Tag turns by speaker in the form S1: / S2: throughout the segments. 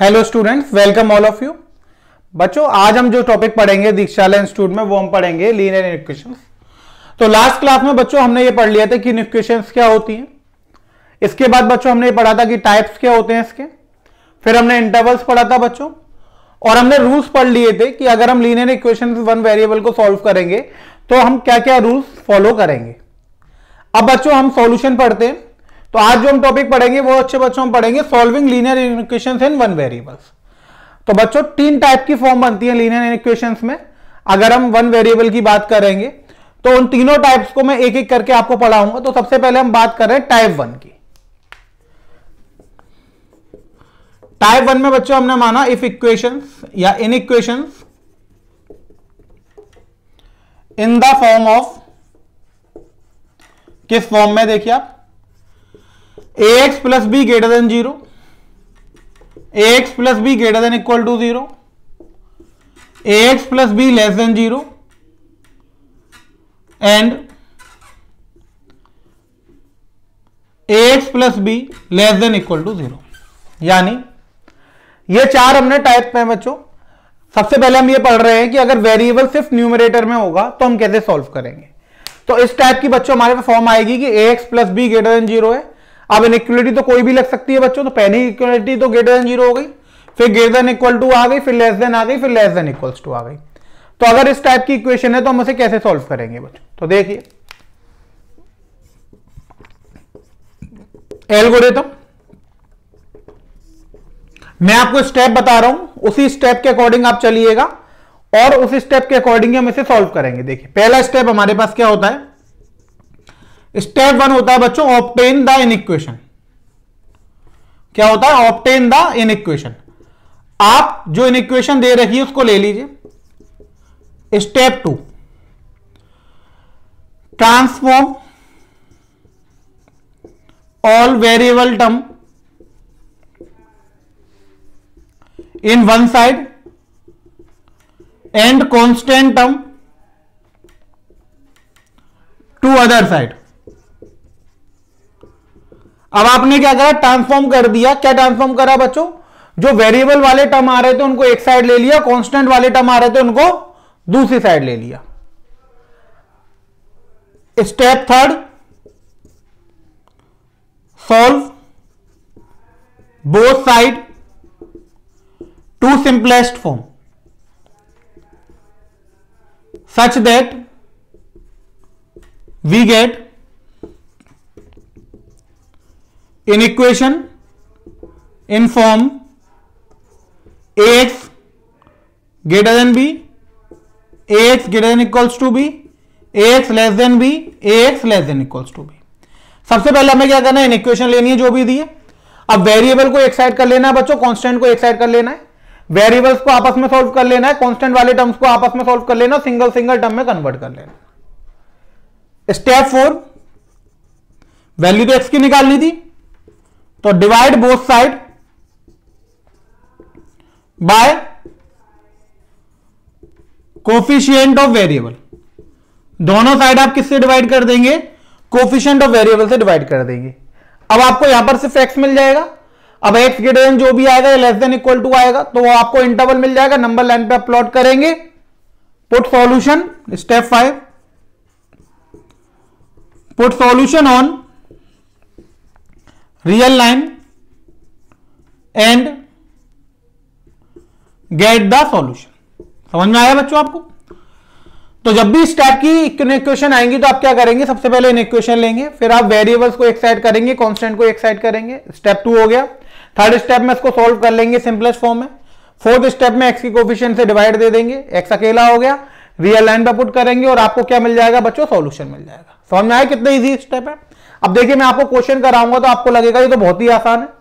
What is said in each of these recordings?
S1: Hello students, welcome all of you. बच्चों, आज हम जो टॉपिक पढ़ेंगे दीक्षालय इंस्टीट्यूट में वो हम पढ़ेंगे लीनियर इक्वेशंस। तो लास्ट क्लास में बच्चों हमने ये पढ़ लिया था कि इक्वेशंस क्या होती हैं। इसके बाद बच्चों हमने ये पढ़ा था कि टाइप्स क्या होते हैं इसके। फिर हमने इंटरवल्स पढ़ा था बच्चों, और हमने रूल्स पढ़ लिए थे कि अगर हम लीनियर इक्वेशंस वन वेरिएबल को सॉल्व करेंगे तो हम क्या क्या रूल्स फॉलो करेंगे। अब बच्चों हम सॉल्यूशन पढ़ते हैं। तो आज जो हम टॉपिक पढ़ेंगे वो अच्छे बच्चों हम पढ़ेंगे solving linear equations in one variables. तो बच्चों तीन टाइप की फॉर्म बनती है लीनियर इक्वेशंस में। अगर हम वन वेरिएबल की बात करेंगे तो उन तीनों टाइप्स को मैं एक एक करके आपको पढ़ाऊंगा। तो सबसे पहले हम बात कर रहे हैं टाइप वन की। टाइप वन में बच्चों हमने माना इफ इक्वेशंस या in equations in the form of, किस फॉर्म में देखिए आप, ax plus B greater than 0, ax plus B greater than equal to 0, ax plus B less than 0 and ax plus B less than equal to 0। यानी ये चार हमने type में बच्चों। सबसे पहले हम ये पढ़ रहे हैं कि अगर वेरिएबल सिर्फ न्यूमरेटर में होगा तो हम कैसे सॉल्व करेंगे। तो इस टाइप की बच्चों हमारे पास फॉर्म आएगी कि ax plus B greater than 0 है। अब इनइक्वालिटी तो कोई भी लग सकती है बच्चों। तो पहली इक्वालिटी तो ग्रेटर देन 0 हो गई, फिर ग्रेटर देन इक्वल टू आ गई, फिर लेस देन आ गई, फिर लेस देन इक्वल्स टू आ गई। तो अगर इस टाइप की इक्वेशन है तो हम उसे कैसे सॉल्व करेंगे बच्चों। तो देखिए एल्गोरिथम, मैं आपको स्टेप बता रहा हूं, उसी स्टेप के अकॉर्डिंग आप चलिएगा और उस स्टेप के अकॉर्डिंग हम इसे सॉल्व करेंगे। देखिए पहला स्टेप हमारे पास क्या होता है, स्टेप वन होता है बच्चों ऑब्टेन द इनइक्वेशन। क्या होता है, ऑब्टेन द इनइक्वेशन। आप जो इनइक्वेशन दे रखी है उसको ले लीजिए। Step two, transform all variable term in one side and constant term to other side। अब आपने क्या करा, ट्रांसफॉर्म कर दिया। क्या ट्रांसफॉर्म करा बच्चों, जो वेरिएबल वाले टर्म आ रहे थे उनको एक साइड ले लिया, कांस्टेंट वाले टर्म आ रहे थे उनको दूसरी साइड ले लिया। Step third, solve both side to simplest form such that we get an equation in form ax greater than b, ax greater than equals to b, ax less than b, ax less than equals to b। सबसे पहले हमें क्या करना है, in equation लेनी है जो भी दी है। अब वेरिएबल को एक साइड कर लेना है बच्चों, कांस्टेंट को एक साइड कर लेना है, वेरिएबल्स को आपस में सॉल्व कर लेना है, कांस्टेंट वाले टर्म्स को आपस में सॉल्व कर लेना, सिंगल सिंगल टर्म में कन्वर्ट कर लेना। स्टेप फोर, वैल्यू तो एक्स की निकालनी थी, तो divide both side by coefficient of variable. दोनों साइड आप किससे डिवाइड कर देंगे, कोफिशिएंट ऑफ वेरिएबल से डिवाइड कर देंगे। अब आपको यहां पर सिर्फ एक्स मिल जाएगा। अब एक्स ग्रेटर देन जो भी आएगा लेस देन इक्वल टू आएगा, तो वो आपको इंटरवल मिल जाएगा, नंबर लाइन पे प्लॉट करेंगे। Put solution, step 5, put solution on real line and get the solution. समझ में आया बच्चों आपको। तो जब भी इस टाइप की इक्वेशन आएंगी तो आप क्या करेंगे, सबसे पहले इन इक्वेशन लेंगे, फिर आप वेरिएबल्स को एक साइड करेंगे, कांस्टेंट को एक साइड करेंगे। स्टेप 2 हो गया। थर्ड स्टेप में इसको सॉल्व कर लेंगे सिंपलेस्ट फॉर्म में। फोर्थ स्टेप में एक्स की कोफिशिएंट से डिवाइड दे देंगे, एक्स अकेला हो गया, रियल लाइन पे पुट करेंगे और आपको क्या मिल जाएगा बच्चों, सॉल्यूशन मिल जाएगा। समझ में आया कितना इजी स्टेप है। अब देखिए मैं आपको क्वेश्चन कराऊंगा तो आपको लगेगा ये तो बहुत ही आसान है।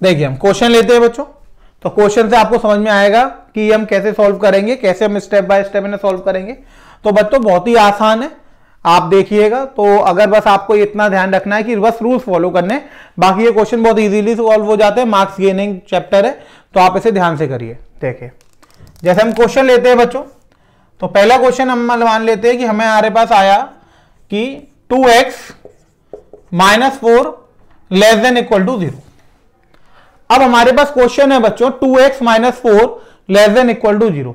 S1: देखिए हम क्वेश्चन लेते हैं बच्चों। तो क्वेश्चन से आपको समझ में आएगा कि हम कैसे सॉल्व करेंगे, कैसे हम स्टेप बाय स्टेप इन्हें सॉल्व करेंगे। तो बच्चों बहुत ही आसान है। आप देखिएगा। तो अगर बस आपको इतना ध्यान रखना है कि बस रूल्स फॉलो करने, बाकी ये क्वेश्चन बहुत इजीली सॉल्व हो जाते हैं, मार्क्स गेनिंग चैप्टर है, तो आप इसे ध्यान से करिए। देखिए जैसे हम क्वेश्चन लेते हैं बच्चों, तो पहला क्वेश्चन हम मान लेते हैं कि हमें हमारे पास आया कि 2x - 4 <= 0। अब हमारे पास क्वेश्चन है बच्चों 2x - 4 <= 0।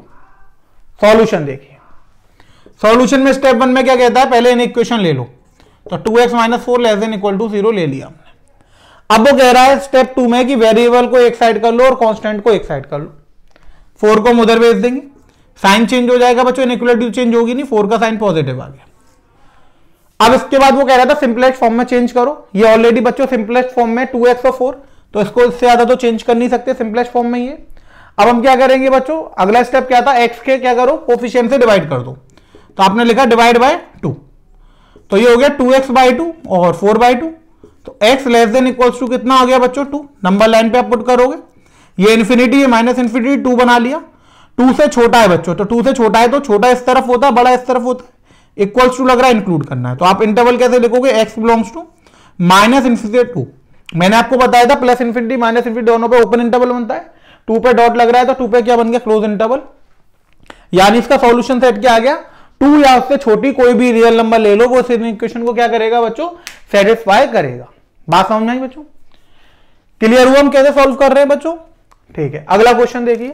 S1: सॉल्यूशन देखिए, सॉल्यूशन में स्टेप 1 में क्या कहता है, पहले इन इक्वेशन ले लो। तो 2x - 4 <= 0 ले लिया हमने। अब वो कह रहा है स्टेप 2 में कि वेरिएबल को एक साइड कर लो और कांस्टेंट को एक साइड कर लो। 4 को हम उधर भेज देंगे, साइन चेंज हो जाएगा बच्चों, इनइक्वालिटी चेंज होगी नहीं, 4 का साइन पॉजिटिव आ गया। अब इसके बाद वो कह रहा था सिंपलेस्ट फॉर्म में चेंज करो। ये ऑलरेडी बच्चों सिंपलेस्ट फॉर्म में 2x और 4, तो इसको इससे ज्यादा तो चेंज कर नहीं सकते सिंपलेस्ट फॉर्म में। ये अब हम क्या करेंगे बच्चों, अगला स्टेप क्या था, x के क्या करो कोफिशिएंट से डिवाइड कर दो। तो आपने लिखा डिवाइड बाय 2, तो ये हो गया 2x/2 और 4/2। तो x <= कितना आ गया बच्चों 2। नंबर लाइन पे आप पुट करोगे, ये इन्फिनिटी है -∞ 2 बना लिया। 2 से छोटा है बच्चों, तो 2 से छोटा है तो छोटा इस तरफ होता है, बड़ा इस तरफ होता है। इक्वल्स टू लग रहा है, इंक्लूड करना है, तो आप इंटरवल कैसे लिखोगे, x बिलोंग्स टू -∞ 2। मैंने आपको बताया था +∞ -∞ दोनों पे ओपन इंटरवल बनता है। 2 पे डॉट लग रहा है तो 2 पे क्या बन गया, क्लोज इंटरवल। यानी इसका सॉल्यूशन सेट क्या आ गया, 2 या उससे छोटी कोई भी रियल नंबर ले लो, वो इस इक्वेशन को क्या करेगा बच्चों, सेटिस्फाई करेगा। बात समझ में आई बच्चों, क्लियर हुआ हम कैसे सॉल्व कर रहे हैं बच्चों। ठीक है, अगला क्वेश्चन देखिए।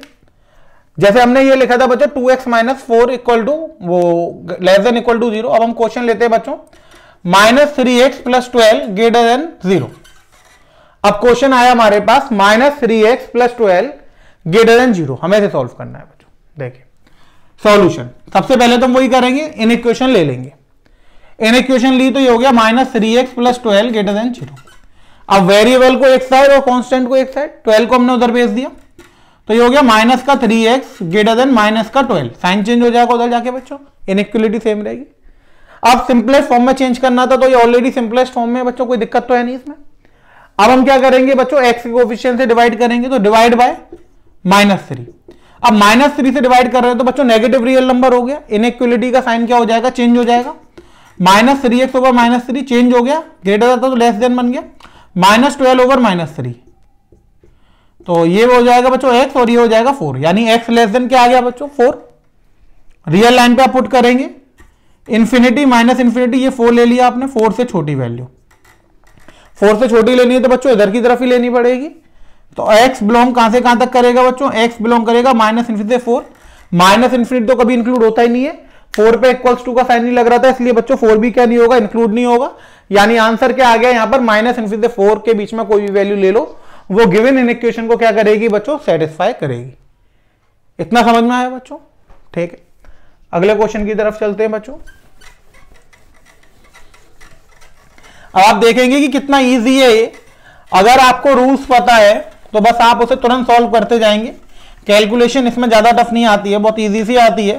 S1: जैसे हमने ये लिखा था बच्चों 2x - 4 <= 0। अब हम क्वेश्चन लेते हैं बच्चों -3x + 12 <= 0। अब क्वेश्चन आया हमारे पास -3x + 12 <= 0। हमें इसे सॉल्व करना है बच्चों। देखिए सॉल्यूशन, सबसे पहले तो हम वही करेंगे, इन इक्वेशन ले लेंगे। इन इक्वेशन ली तो ये हो गया -3x + 12 <= 0। अब वेरिएबल को एक साइड और कांस्टेंट को एक साइड, 12 को हमने उधर भेज दिया, तो ये हो गया -3x - 12। साइन चेंज हो जाएगा उधर जाके बच्चों, इनइक्वालिटी सेम रहेगी। अब सिंपलेस्ट फॉर्म में चेंज करना था, तो ये ऑलरेडी सिंपलेस्ट फॉर्म में बच्चों, कोई दिक्कत तो है नहीं इसमें। अब हम क्या करेंगे बच्चों, x के कोएफिशिएंट से डिवाइड करेंगे, तो डिवाइड बाय -3। अब -3 से डिवाइड कर रहे हैं तो बच्चों नेगेटिव रियल नंबर हो गया, इनइक्वालिटी का साइन क्या हो जाएगा, चेंज हो जाएगा। -3x ओवर -3 चेंज हो गया, ग्रेटर था तो लेस देन बन गया, -12 ओवर -3, तो ये हो जाएगा बच्चों x और ये हो जाएगा 4, यानी x लेस देन क्या आ गया बच्चों 4। रियल लाइन पे आप पुट करेंगे, इन्फिनिटी -∞, ये 4 ले लिया आपने, 4 से छोटी वैल्यू, 4 से छोटी लेनी है तो बच्चों इधर की तरफ ही लेनी पड़ेगी। तो x बिलोंग कहां से कहां तक करेगा बच्चों, x बिलोंग करेगा -∞ से 4। -∞ तो कभी इंक्लूड होता ही नहीं है, 4 पे =2 का साइन नहीं लग रहा था, इसलिए बच्चों 4 भी क्या नहीं होगा, इंक्लूड नहीं होगा। यानी आंसर क्या आ गया यहाँ पर, -∞ से 4 के बीच में कोई भी वैल्यू ले लो, वो गिवन इन इक्वेशन को क्या करेगी बच्चों, सेटिस्फाई करेगी। इतना समझ में आया बच्चों। ठीक है, अगले क्वेश्चन की तरफ चलते हैं बच्चों। अब आप देखेंगे कि कितना इजी है ये। अगर आपको रूल्स पता है तो बस आप उसे तुरंत सॉल्व करते जाएंगे। कैलकुलेशन इसमें ज्यादा टफ नहीं आती है, बहुत इजी सी आती है।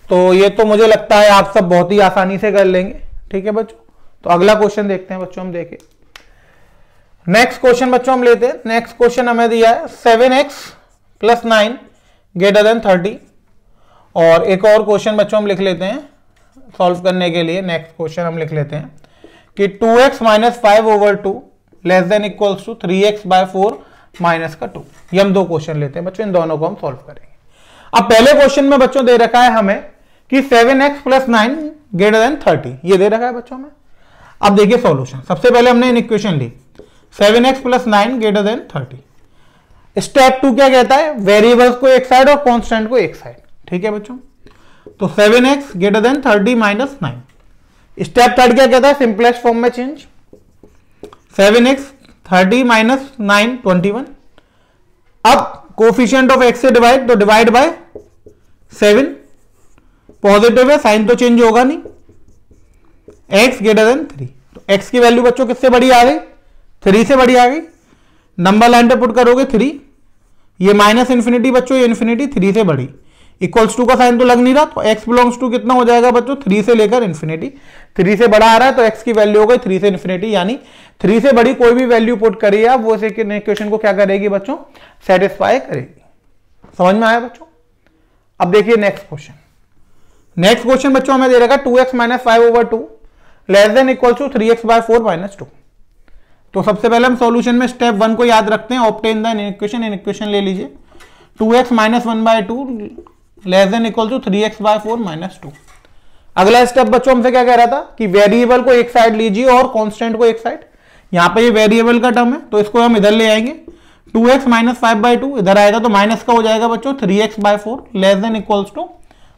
S1: तो ये तो मुझे लगता है आप सब बहुत ही आसानी से कर लेंगे। ठीक है बच्चों, तो अगला क्वेश्चन देखते हैं बच्चों। हम देखें नेक्स्ट क्वेश्चन बच्चों हम लेते हैं। नेक्स्ट क्वेश्चन हमें दिया है 7x + 9 <= 30। और एक और क्वेश्चन बच्चों हम लिख लेते हैं सॉल्व करने के लिए। नेक्स्ट क्वेश्चन हम लिख लेते हैं कि 2x - 5/2 <= 3x/4 - 2। ये हम दो क्वेश्चन लेते हैं बच्चों, इन दोनों को हम सॉल्व करेंगे। अब पहले क्वेश्चन में बच्चों दे रखा है हमें कि 7x + 9 <= 30, ये दे रखा है बच्चों में। अब देखिए सॉल्यूशन, सबसे पहले हमने in equation Lee 7x + 9 <= 30। Step 2 क्या कहता है, वेरिएबल्स को एक साइड और कांस्टेंट को एक साइड। ठीक है बच्चों, तो 7x <= 30 - 9। स्टेप 3 क्या कहता है, सिंपलेस्ट फॉर्म में चेंज, 7x 30 - 9 21। अब कोफिशिएंट ऑफ x से डिवाइड, तो डिवाइड बाय 7, पॉजिटिव है साइन तो चेंज होगा नहीं, x <= 3। तो x की वैल्यू बच्चों किससे बड़ी आ गई, 3 से बड़ी आ गई। नंबर लाइन पे पुट करोगे 3, ये -∞ बच्चों, ये इन्फिनिटी 3 से बड़ी, =2 का साइन तो लग नहीं रहा, तो x बिलोंग्स टू कितना हो जाएगा बच्चों, 3 से लेकर इन्फिनिटी। 3 से बड़ा आ रहा है तो x की वैल्यू हो गई 3 से इन्फिनिटी, यानी 3 से बड़ी कोई भी वैल्यू पुट करिए आप, वो इक्वेशन को क्या करेगी बच्चों, सेटिस्फाई करेगी। समझ में आया बच्चों। अब देखिए नेक्स्ट क्वेश्चन। नेक्स्ट क्वेश्चन बच्चों हमें दे रखा 2x minus 5/2 less than equal to 3x/4 minus 2। तो सबसे पहले हम सॉल्यूशन में स्टेप 1 को याद रखते हैं, ऑब्टेन द इक्वेशन ले लीजिए 2x minus 1/2 less than equal to 3x/4 minus 2। अगला स्टेप बच्चों हमसे क्या कह रहा था कि वेरिएबल को एक साइड लीजिए और कांस्टेंट को एक साइड। यहां पे ये वेरिएबल का टर्म है तो इसको हम इधर ले आएंगे, 2x माइनस 5/2 इधर आएगा तो माइनस का हो जाएगा बच्चों 3x/4 less than equals to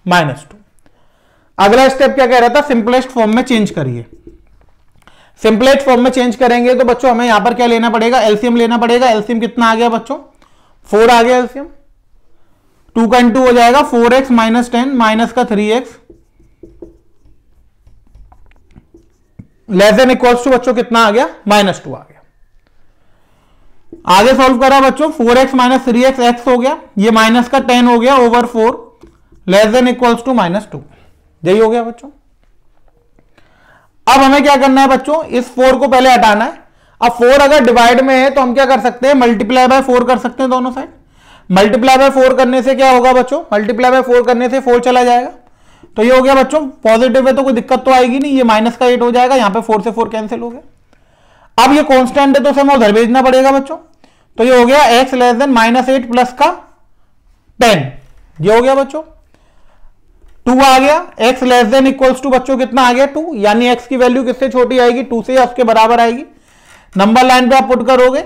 S1: minus 2। अगला स्टेप क्या कह रहा था, सिंपलेस्ट फॉर्म में चेंज करिए। सिंपलेस्ट फॉर्म में चेंज करेंगे तो बच्चों हमें यहां पर क्या लेना पड़ेगा, एलसीएम लेना पड़ेगा। एलसीएम कितना आ गया बच्चों, 4 आ गया एलसीएम। 2 का इंटू हो जाएगा 4x माइनस 10 माइनस का 3x less than equals to बच्चों कितना आ गया, माइनस 2 आ गया। आगे सॉल्व करा बच्चों, 4x माइनस 3x x हो गया, ये माइनस का 10 हो गया over 4 less than equals to minus 2। यही हो गया बच्चों। अब हमें क्या करना है बच्चों, इस 4 को पहले हटाना है। अब 4 अगर डिवाइड में है तो हम क्या कर सकते हैं, मल्टीप्लाई बाय 4 कर सकते हैं दोनों साइड। मल्टीप्लाई बाय 4 करने से क्या होगा बच्चों, मल्टीप्लाई बाय 4 करने से 4 चला जाएगा तो ये हो गया बच्चों, पॉजिटिव है तो कोई दिक्कत तो आएगी नहीं, ये माइनस का 8 हो जाएगा, यहां पे 4 से 4 कैंसिल हो गया। अब ये कांस्टेंट है तो हमें उधर भेजना पड़ेगा बच्चों, तो ये हो गया x less then minus 8 plus का 10, ये हो गया बच्चों। 2 आ गया, x less than equals to बच्चों कितना आ गया 2, यानी x की वैल्यू किससे छोटी आएगी, 2 से या उसके बराबर आएगी। नंबर लाइन पे आप पुट करोगे,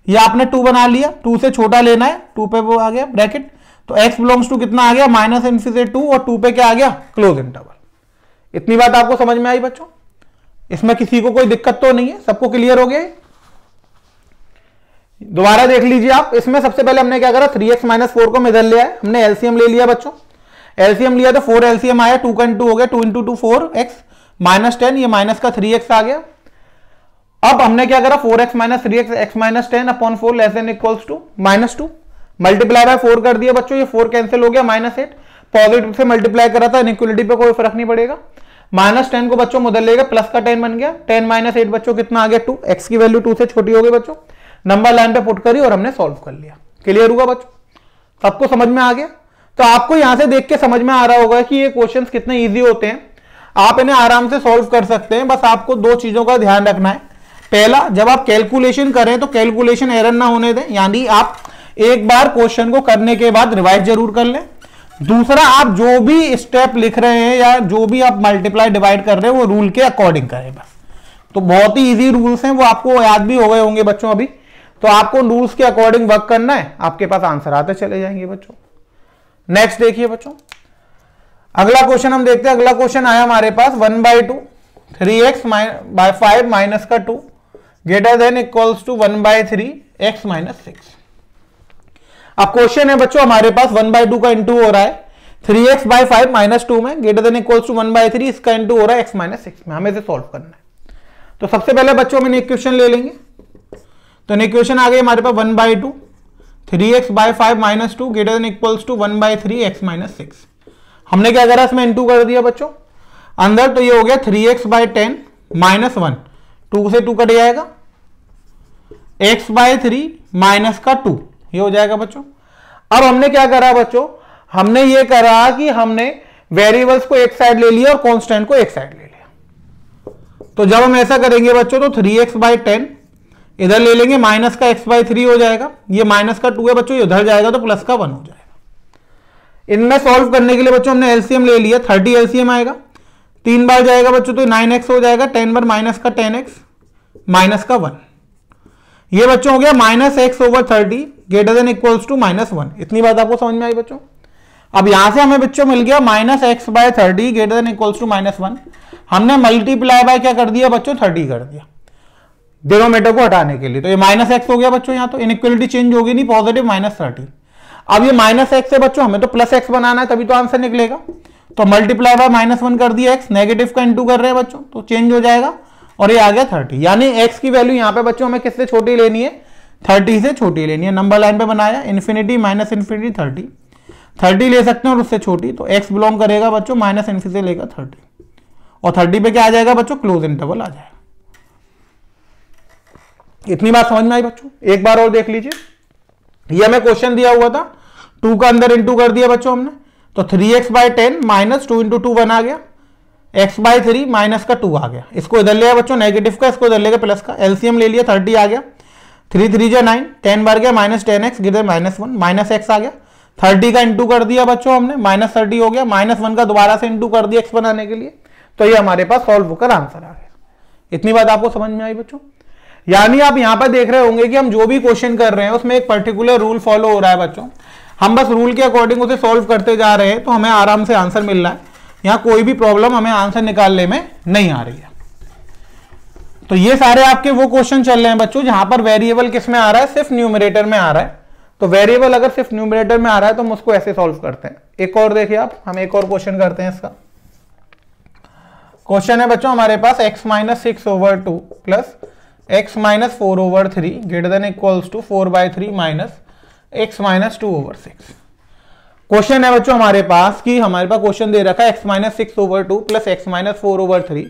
S1: ये आपने 2 बना लिया, 2 से छोटा लेना है, 2 पे वो आ गया ब्रैकेट, तो x बिलोंग्स टू कितना आ गया माइनस इनफी से 2 और 2 पे क्या आ गया क्लोज इंटरवल। इतनी बात आपको समझ में आई बच्चों, इसमें किसी को कोई दिक्कत तो नहीं है, सबको क्लियर हो गया। दोबारा देख लीजिए आप, इसमें सबसे पहले हमने क्या करा, 3x माइनस 4 को इधर ले आए, हमने एलसीएम ले लिया बच्चों। एलसीएम लिया तो 4 एलसीएम आया, 2 का इंटू हो गया, 2 इंटू 2 4x माइनस 10, ये माइनस का 3x आ गया। अब हमने क्या करा, 4x minus 3x x minus 10 upon 4 less than equals to minus 2, multiply by 4 कर दिया बच्चों, ये 4 कैंसिल हो गया, माइनस 8 पॉजिटिव से मल्टीप्लाई करा था, इनइक्वालिटी पे कोई फर्क नहीं पड़ेगा। माइनस 10 को बच्चों उधर लेगा, प्लस का 10 बन गया, 10 माइनस 8 बच्चों कितना आ गया 2, x की वैल्यू 2 से छोटी हो गई बच्चों। नंबर लाइन पे पुट करी और हमने सॉल्व कर लिया। क्लियर हुआ बच्चों, सबको समझ में आ गया। तो आपको यहां से देख के समझ में आ रहा होगा कि ये क्वेश्चंस कितने इजी होते हैं, आप इन्हें आराम से सॉल्व कर सकते हैं। बस आपको 2 चीजों का ध्यान रखना है। पहला, जब आप कैलकुलेशन करें तो कैलकुलेशन एरर ना होने दें, यानी आप एक बार क्वेश्चन को करने के बाद रिवाइज जरूर कर लें। दूसरा, आप जो भी स्टेप लिख रहे हैं या जो भी आप मल्टीप्लाई डिवाइड कर रहे हैं वो रूल के अकॉर्डिंग करें बस। तो बहुत ही इजी रूल्स हैं, वो आपको याद भी हो गए होंगे बच्चों अभी, तो आपको रूल्स के अकॉर्डिंग वर्क करना है, आपके पास आंसर आते चले जाएंगे बच्चों। नेक्स्ट देखिए बच्चों, अगला क्वेश्चन हम देखते हैं। अगला क्वेश्चन आया हमारे पास 1/2 3x बाय 5 माइनस का 2 greater than equals to 1/3 x minus 6। अब क्वेश्चन है बच्चों हमारे पास 1/2 का इंटू हो रहा है 3x बाय 5 माइनस 2 में, ग्रेटर देन इक्वल्स टू 1/3, इसका इंटू हो रहा है x माइनस 6 में, हमें इसे सॉल्व करना है। तो सबसे पहले बच्चों हम इक्वेशन ले लेंगे, तो इक्वेशन आ गई हमारे पास 1/2 3x by 5 minus 2 greater than equals to 1/3 x minus 6। हमने क्या करा, इसमें इंटू कर दिया बच्चों अंदर, तो ये हो गया 3x बाय 10 माइनस 1, 2 से 2 कट जाएगा, x बाय 3 माइनस का 2, ये हो जाएगा बच्चों। अब हमने क्या करा बच्चों, हमने ये करा कि हमने वेरिएबल्स को एक साइड ले लिया और कांस्टेंट को एक साइड ले लिया। तो जब हम ऐसा करेंगे बच्चों तो 3x बाय 10 इधर ले लेंगे, माइनस का x बाय 3 हो जाएगा, ये माइनस का 2 है बच्चों, ये उधर जाएगा तो प्लस का 1 हो जाएगा। इनमें सॉल्व करने के लिए बच्चों हमने एलसीएम ले लिया, 30 एलसीएम आएगा, 3 बार जाएगा बच्चों तो 9x हो जाएगा, 10 बार माइनस का 10x माइनस का 1, ये बच्चों हो गया minus x over 30 greater than equals to minus 1। इतनी बात आपको समझ में आई बच्चों। अब यहां से हमें बच्चों मिल गया minus x by 30 greater than equals to minus 1। हमने मल्टीप्लाई बाय क्या कर दिया बच्चों, 30 कर दिया डिनोमिनेटर को हटाने के लिए, तो ये माइनस x हो गया बच्चों। यहां तो इनइक्वालिटी चेंज होगी नहीं, पॉजिटिव माइनस 30। अब ये माइनस x है बच्चों, हमें तो प्लस x बनाना है तभी तो आंसर निकलेगा, तो मल्टीप्लाई बाय माइनस 1 कर दिया, x नेगेटिव का इंटू कर रहे हैं बच्चों तो चेंज हो जाएगा और ये आ गया 30, यानी x की वैल्यू यहां पे बच्चों हमें किससे छोटी लेनी है, 30 से छोटी लेनी है। नंबर लाइन पे बनाया इन्फिनिटी माइनस इन्फिनिटी 30 ले सकते हैं और उससे छोटी, तो x बिलोंग करेगा बच्चों माइनस इन्फिनिटी से लेकर 30, और 30 पे क्या आ जाएगा बच्चों, क्लोज इंटरवल आ जाएगा। इतनी बात समझ में आई बच्चों। एक बार और देख लीजिए, ये हमें क्वेश्चन दिया हुआ था, 2 का अंदर इंटू कर दिया बच्चों हमने, तो 3x/10 माइनस 2 इंटू 2 1 आ गया, x/3 माइनस का 2 आ गया। इसको इधर ले बच्चों नेगेटिव का, इसको इधर लेगा प्लस का, एलसीएम ले लिया 30 आ गया, 3 3 जा 9, 10 बार गया माइनस 10x गिर -1 माइनस x आ गया, 30 का इंटू कर दिया बच्चों हमने, -30 हो गया, -1 का दोबारा से इंटू कर दिया x बनाने के लिए, तो ये हमारे पास सॉल्व होकर आंसर आ गया। इतनी बात आपको समझ में आई बच्चों? यानी आप यहां पर देख रहे होंगे कि हम जो भी क्वेश्चन कर रहे हैं उसमें एक पर्टिकुलर रूल फॉलो हो रहा है बच्चों, हम बस रूल के अकॉर्डिंग उसे सॉल्व करते जा रहे हैं, तो हमें आराम से आंसर मिल रहा है। यहां कोई भी प्रॉब्लम हमें आंसर निकालने में नहीं आ रही है। तो ये सारे आपके वो क्वेश्चन चल रहे हैं बच्चों जहां पर वेरिएबल किस में आ रहा है, सिर्फ न्यूमरेटर में आ रहा है। तो वेरिएबल अगर सिर्फ न्यूमरेटर में आ रहा है तो हम उसको ऐसे सॉल्व करते हैं। एक और देखिए आप, हम एक और क्वेश्चन करते हैं। इसका क्वेश्चन है बच्चों हमारे पास x-6/2 plus x-4/3 greater than equals to 4/3 minus x-2/6। Question है बच्चों हमारे पास कि हमारे पास क्वेश्चन दे रखा है x-6/2 प्लस x-4/3,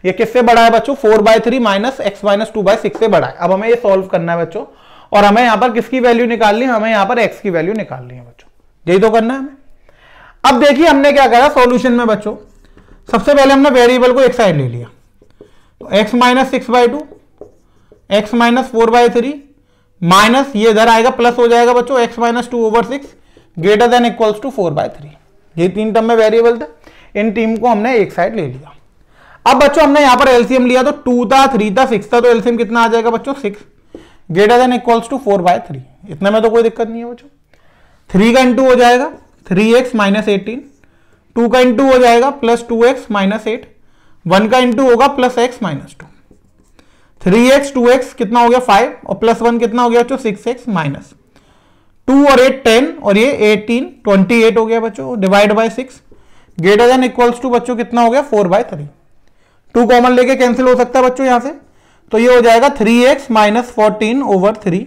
S1: ये किससे बड़ा है बच्चों? 4/3 माइनस x-2/6 से बड़ा है। अब हमें ये सॉल्व करना है बच्चों, और हमें यहां पर किसकी वैल्यू निकालनी है? हमें यहां पर x की वैल्यू निकालनी है बच्चों, यही तो करना है हमें। अब देखिए हमने क्या करा सॉल्यूशन में बच्चों, सबसे पहले हमने वेरिएबल को एक साइड ले लिया, तो x-6/2 x-4/3 माइनस ये इधर आएगा प्लस हो जाएगा बच्चों x-2/6 greater than equals to 4/3। ये 3 टर्म में वेरिएबल थे, इन टीम को हमने एक साइड ले लिया। अब बच्चों हमने यहां पर एलसीएम लिया, तो 2 था 3 था 6 था, तो एलसीएम कितना आ जाएगा बच्चों? 6 ग्रेटर देन इक्वल्स टू 4/3। इतने में तो कोई दिक्कत नहीं है बच्चों। 3 का इंटू हो जाएगा 3x माइनस 18, 2 का इंटू हो जाएगा प्लस 2x माइनस 8, 1 का इंटू होगा plus x minus 2, 3x 2x कितना हो गया 5 और प्लस 1 कितना हो गया बच्चों 6x माइनस 2 और 8 10 और ये 18 28 हो गया बच्चों, divide by 6 greater than equals to बच्चों कितना हो गया 4/3। 2 कॉमन लेके कैंसिल हो सकता है बच्चों यहां से, तो ये हो जाएगा 3x minus 14/3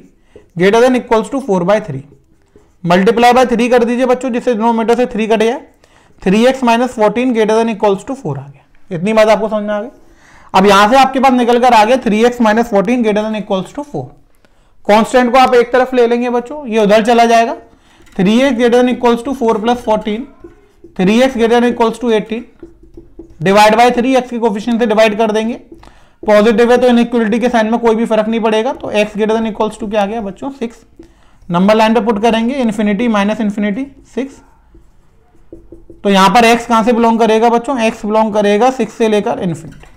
S1: greater than equals to 4/3। Multiply by 3 कर दीजिए बच्चों, जिससे डिनोमिनेटर से 3 कट जाए, 3x minus 14 greater than equals to 4 आ गया। इतनी बात आपको समझ में आ गई। अब यहां से आपके पास निकल कर आ गया 3x minus 14 greater than equals to 4। Constant को आप एक तरफ ले लेंगे बच्चों, ये उधर चला जाएगा, 3x greater than equals to 4 plus 14, 3x greater than equals to 18 divide by 3, x के कोफिशिएंट से डिवाइड कर देंगे, पॉजिटिव है तो इनइक्वालिटी के साइन में कोई भी फर्क नहीं पड़ेगा, तो x greater than equals to क्या आ गया बच्चों 6। नंबर लाइन पे पुट करेंगे, इन्फिनिटी माइनस इन्फिनिटी 6, तो यहां पर x कहां से बिलोंग करेगा बच्चों? x बिलोंग करेगा 6 से लेकर इन्फिनिटी।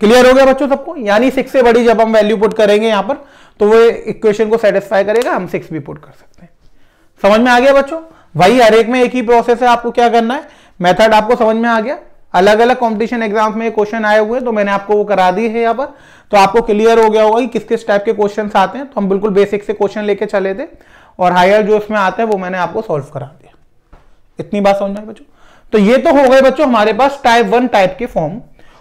S1: क्लियर हो गया बच्चों सबको? यानी 6 से बड़ी जब हम वैल्यू पुट करेंगे यहां पर, तो वो इक्वेशन को सेटिस्फाई करेगा, हम 6 भी पुट कर सकते हैं। समझ में आ गया बच्चों? वही हर एक में एक ही प्रोसेस है, आपको क्या करना है, मेथड आपको समझ में आ गया। अलग अलग कॉम्पिटिशन एग्जाम्स में क्वेश्चन आए हुए, तो मैंने आपको वो करा दी है यहाँ पर, तो आपको क्लियर हो गया होगा कि किस किस टाइप के क्वेश्चन आते हैं। तो हम बिल्कुल बेसिक से क्वेश्चन लेके चले थे, और हायर जो उसमें आते हैं वो मैंने आपको सॉल्व करा दिया। इतनी बात समझ में आई बच्चों? तो ये तो हो गए बच्चों हमारे पास टाइप 1 टाइप के फॉर्म,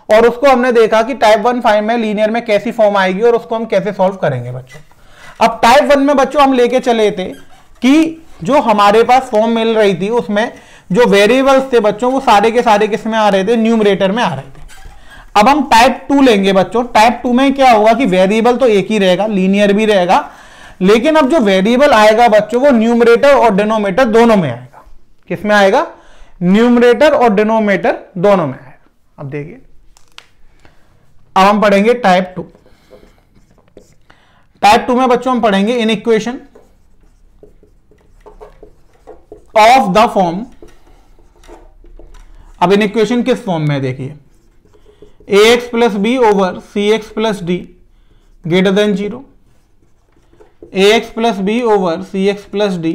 S1: और उसको हमने देखा कि टाइप 1 फाइव में लीनियर में कैसी फॉर्म आएगी और उसको हम कैसे सॉल्व करेंगे बच्चों। अब टाइप 1 में बच्चों हम लेके चले थे कि जो हमारे पास फॉर्म मिल रही थी उसमें जो वेरिएबल्स थे बच्चों वो सारे के सारे किस में आ रहे थे? न्यूमरेटर में आ रहे थे। अब हम टाइप 2 लेंगे बच्चों। टाइप 2 में क्या होगा कि वेरिएबल तो एक ही रहेगा, लीनियर भी रहेगा, लेकिन अब जो वेरिएबल आएगा बच्चों वो न्यूमरेटर और डिनोमिनेटर दोनों में आएगा। किस में आएगा? न्यूमरेटर और डिनोमिनेटर दोनों में आएगा। अब देखिए, अब हम पढ़ेंगे टाइप 2। टाइप 2 में बच्चों हम पढ़ेंगे in equation of the form. अब इन इक्वेशन किस फॉर्म में देखिए, ax प्लस बी ओवर सी x plus D greater than 0, ax plus B over सी x plus D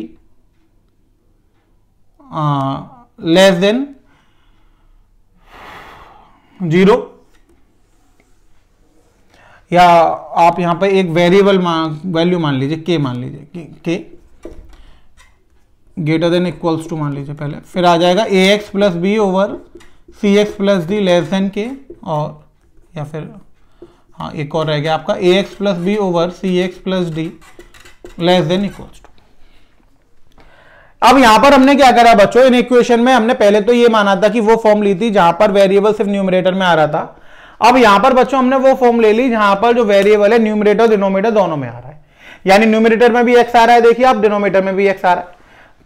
S1: less than 0, या आप यहां पे एक वेरिएबल वैल्यू मान लीजिए k, मान लीजिए k greater than equals to मान लीजिए पहले, फिर आ जाएगा ax प्लस बी ओवर सी x plus D less than K, और या फिर हाँ एक और रह गया आपका ax plus B over C x plus D less than equals to. अब यहां पर हमने क्या करा बच्चों, इन इक्वेशन में हमने पहले तो ये माना था कि वो फॉर्म ली थी जहां पर वेरिएबल सिर्फ न्यूमरेटर में आ रहा था। अब यहां पर बच्चों हमने वो फॉर्म ले ली जहां पर जो वेरिएबल है न्यूमरेटर डिनोमिनेटर दोनों में आ रहा है, यानी न्यूमरेटर में भी x आ रहा है देखिए आप, डिनोमिनेटर में भी x आ रहा है।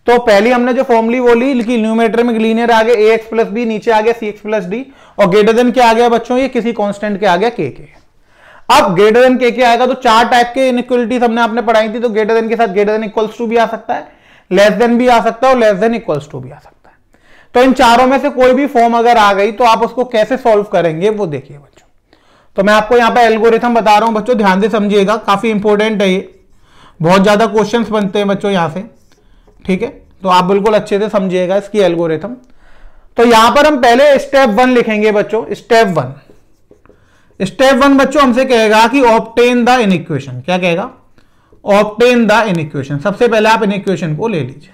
S1: तो पहली हमने जो फॉर्मूली वो ली कि न्यूमरेटर में लीनियर आ गया ax प्लस बी, नीचे आ गया cx प्लस डी, और ग्रेटर देन क्या आ गया बच्चों, ये किसी कांस्टेंट के आ गया k के। अब ग्रेटर देन के आएगा तो चार टाइप के इनइक्वालिटीज हमने आपने पढ़ाई थी, तो ग्रेटर देन के साथ ग्रेटर देन इक्वल्स टू भी आ सकता है, लेस देन भी आ सकता है, और लेस देन इक्वल्स टू भी आ सकता है। तो इन चारों में से कोई भी फॉर्म अगर आ गई तो आप उसको कैसे सॉल्व करेंगे वो देखिए बच्चों। तो मैं आपको यहाँ पे एल्गोरिथम बता रहा हूं बच्चों, ध्यान से समझिएगा, काफी इंपॉर्टेंट है ये, बहुत ज्यादा क्वेश्चंस बनते हैं बच्चों यहां से, ठीक है। तो आप बिल्कुल अच्छे से समझिएगा इसकी एल्गोरिथम। तो यहां पर हम पहले स्टेप 1 लिखेंगे बच्चों। स्टेप वन बच्चों हमसे कहेगा कि ऑब्टेन द इनइक्वेशन। क्या कहेगा? Obtain the inequation. सबसे पहले आप इनइक्वेशन को ले लीजिए।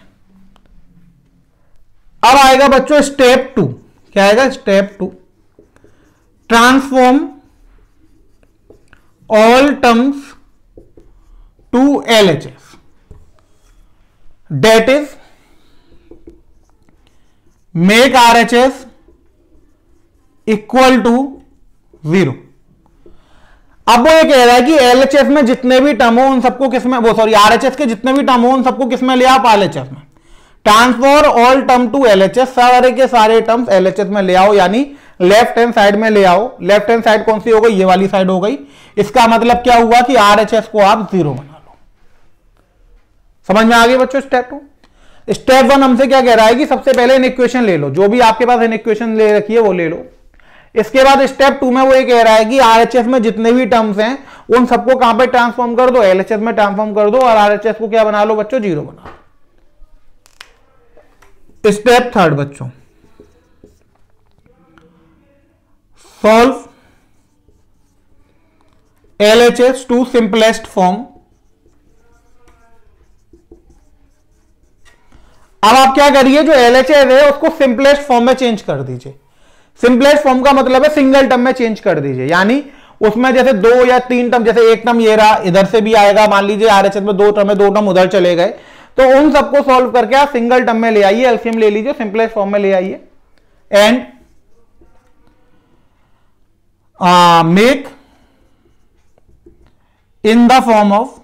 S1: अब आएगा बच्चों स्टेप 2। क्या आएगा? Step 2, transform all terms to LHS, that is make RHS equal to 0। अब वो ये कह रहा है कि LHS में जितने भी टर्म हो उन सबको किसमें, RHS के जितने भी टर्म हो उन सबको किसमें ले आप? LHS में। Transfer all term to LHS, सारे के सारे टर्म्स LHS में ले आओ, यानी लेफ्ट हैंड साइड में ले आओ। लेफ्ट हैंड साइड कौन सी हो गई? ये वाली साइड हो गई। इसका मतलब क्या हुआ कि RHS को आप 0 बना लो। समझ में आ गई बच्चों स्टेप 2? स्टेप 1 हमसे क्या कह रहा है कि सबसे पहले इनइक्वेशन ले लो, जो भी आपके पास इनइक्वेशन ले रखी है वो ले लो। इसके बाद स्टेप 2 में वो ये कह रहा है कि RHS में जितने भी टर्म्स हैं उन सबको कहां पे ट्रांसफॉर्म कर दो? LHS में ट्रांसफॉर्म कर दो, और RHS को क्या बना लो बच्चों? 0 बना लो। स्टेप 3 बच्चों, solve LHS to simplest form. अब आप क्या करिए, जो LHS है उसको सिंपलेस्ट फॉर्म में चेंज कर दीजिए। सिंपलेस्ट फॉर्म का मतलब है सिंगल टर्म में चेंज कर दीजिए, यानी उसमें जैसे 2 या 3 टर्म, जैसे एक टर्म ये रहा, इधर से भी आएगा, मान लीजिए RHS में 2 टर्म है, 2 टर्म उधर चले गए, तो उन सबको सॉल्व करके आप सिंगल टर्म में ले आइए, एलसीएम ले लीजिए, सिंपलेस्ट फॉर्म में ले आइए, and make in the form of,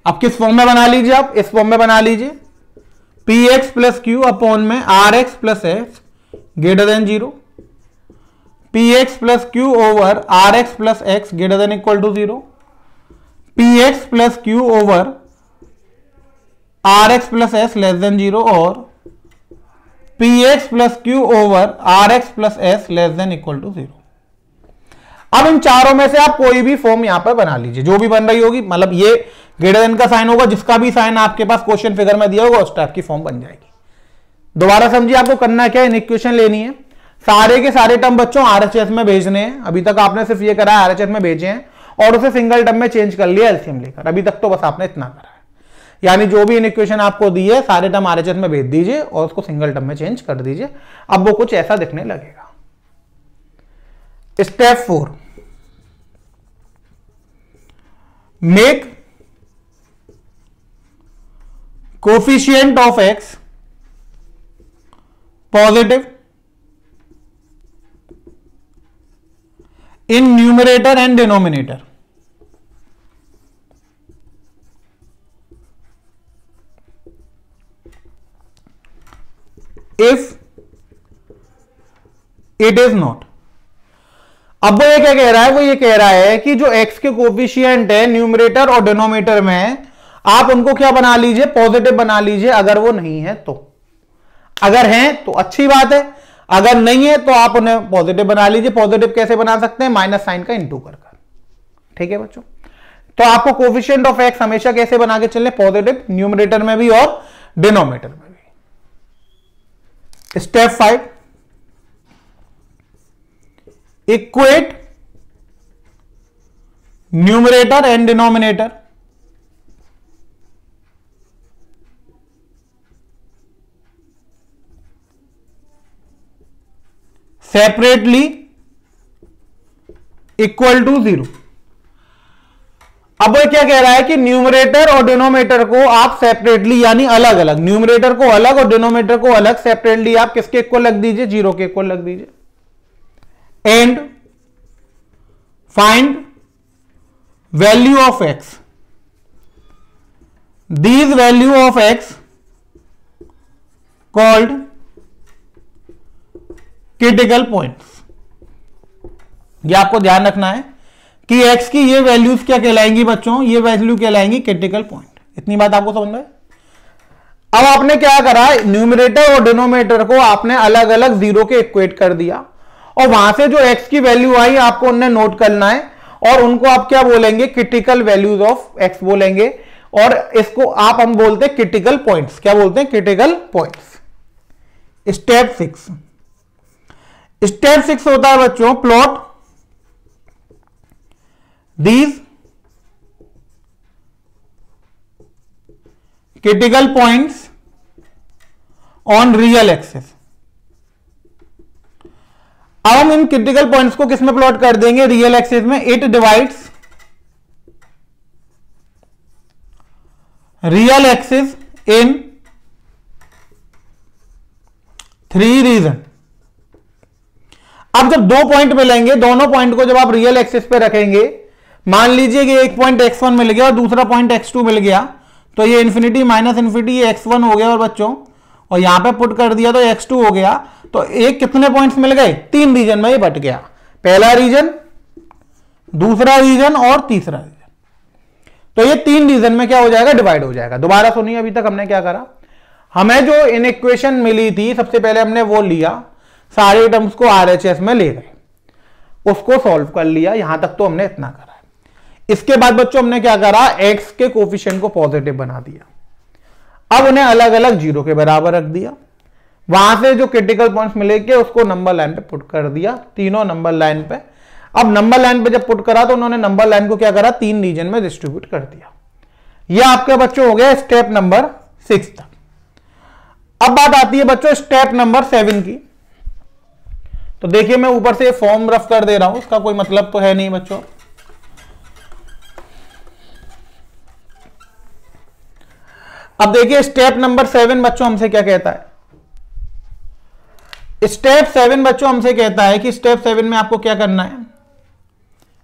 S1: अब किस फॉर्म में बना लीजिए? आप इस फॉर्म में बना लीजिए, px प्लस क्यू अपॉन में rx plus x greater than 0, px plus q over rx plus x greater than equal to 0, px plus q over rx plus s less than 0, और px plus q over rx plus s less than equal to 0। अब इन चारों में से आप कोई भी form यहां पर बना लीजिए, जो भी बन रही होगी, मतलब ये ग्रेटर देन का साइन होगा, जिसका भी साइन आपके पास क्वेश्चन फिगर में दिया होगा उस टाइप की फॉर्म बन जाएगी। दोबारा समझिए, आपको करना क्या है, इनइक्वेशन लेनी है, सारे के सारे टर्म बच्चों RHS में भेजने हैं। अभी तक आपने सिर्फ ये करा है RHS में भेजे हैं, और उसे सिंगल टर्म में चेंज कर लिया एलसीएम लेकर। अभी तक तो बस आपने इतना करा है, यानी जो भी इनइक्वेशन आपको दी है सारे टर्म RHS में भेज दीजिए और उसको सिंगल टर्म में चेंज कर दीजिए। अब वो कुछ ऐसा दिखने लगेगा। Step 4, make coefficient of x positive in numerator and denominator. If it is not, अब वो ये क्या कह रहा है, वो ये कह रहा है कि जो x के कोफिशिएंट है न्यूमरेटर और डिनोमिनेटर में, आप उनको क्या बना लीजिए, पॉजिटिव बना लीजिए। अगर वो नहीं है तो, अगर हैं तो अच्छी बात है, अगर नहीं है तो आप उन्हें पॉजिटिव बना लीजिए। पॉजिटिव कैसे बना सकते हैं? माइनस साइन का इनटू कर कर। ठीक है बच्चों, तो आपको कोफिशिएंट ऑफ एक्स हमेशा कैसे बना के चलने? पॉजिटिव, न्यूमरेटर में भी और डिनोमिनेटर में भी। Step 5, equate numerator and denominator. Separately equal to 0। अब वो क्या कह रहा है कि न्यूमरेटर और डिनोमिनेटर को आप सेपरेटली, यानी अलग अलग, न्यूमरेटर को अलग और डिनोमिनेटर को अलग, सेपरेटली आप किसके इक्वल रख दीजिए? 0 के इक्वल रख दीजिए। And find value of x these value of x called critical points। ये आपको ध्यान रखना है कि x की ये वैल्यूज क्या कहलाएंगी बच्चों, ये वैल्यू कहलाएंगी क्रिटिकल पॉइंट। इतनी बात आपको समझ में। अब आपने क्या करा, न्यूमरेटर और डिनोमिनेटर को आपने अलग अलग जीरो के इक्वेट कर दिया और वहां से जो x की वैल्यू आई आपको उन्हें नोट करना है और उनको आप क्या बोलेंगे, क्रिटिकल वैल्यूज ऑफ x बोलेंगे और इसको हम बोलते हैं क्रिटिकल पॉइंट्स। क्या बोलते हैं, क्रिटिकल पॉइंट्स। स्टेप 6 होता है बच्चों, plot these critical points on real axis। अब हम इन क्रिटिकल पॉइंट्स को किस में प्लॉट कर देंगे, रियल एक्सिस में। It divides real axis in 3 region. अब जब 2 पॉइंट मिलेंगे, दोनों पॉइंट को जब आप रियल एक्सिस पे रखेंगे, मान लीजिए कि एक पॉइंट x1 मिल गया और दूसरा पॉइंट x2 मिल गया, तो ये इन्फिनिटी माइनस इन्फिनिटी ये x1 हो गया और बच्चों, और यहां पे पुट कर दिया तो x2 हो गया। तो एक कितने पॉइंट्स मिल गए, 3 रीजन में ये बट गया। पहला रीजन, दूसरा रीजन और तीसरा रीजन। तो ये 3 रीजन में क्या हो जाएगा, डिवाइड हो जाएगा। दोबारा सुनिए, अभी तक हमने क्या करा, हमें जो इनइक्वेशन मिली थी सबसे पहले हमने वो लिया, सारे टर्म्स को RHS में ले गए, उसको सॉल्व कर लिया। यहां तक तो हमने इतना करा है। इसके बाद बच्चों हमने क्या करा, x के कोफिशिएंट को पॉजिटिव बना दिया। अब उन्हें अलग अलग जीरो के बराबर रख दिया। वहां से जो क्रिटिकल पॉइंट्स मिलेंगे उसको नंबर लाइन पे पुट कर दिया, तीनों नंबर लाइन पे। अब नंबर लाइन पे जब पुट करा तो उन्होंने नंबर लाइन को क्या करा, 3 रीजन में डिस्ट्रीब्यूट कर दिया। यह आपके बच्चों हो गया स्टेप नंबर 6 तक। अब बात आती है बच्चों स्टेप नंबर 7 की। तो देखिए मैं ऊपर से फॉर्म रफ कर दे रहा हूं, उसका कोई मतलब तो है नहीं बच्चों। अब देखिए स्टेप नंबर 7 बच्चों हमसे क्या कहता है। स्टेप 7 बच्चों हमसे कहता है कि स्टेप 7 में आपको क्या करना है,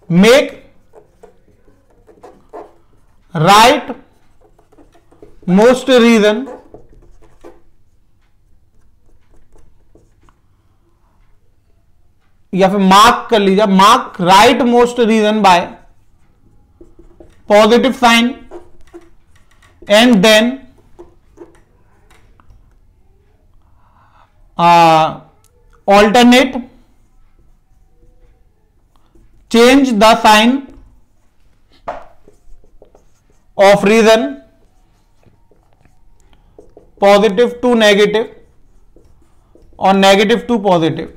S1: मेक राइट मोस्ट रीजन या फिर मार्क कर लीजिए, mark right most region by positive sign and then alternate change the sign of reason positive to negative और negative to positive।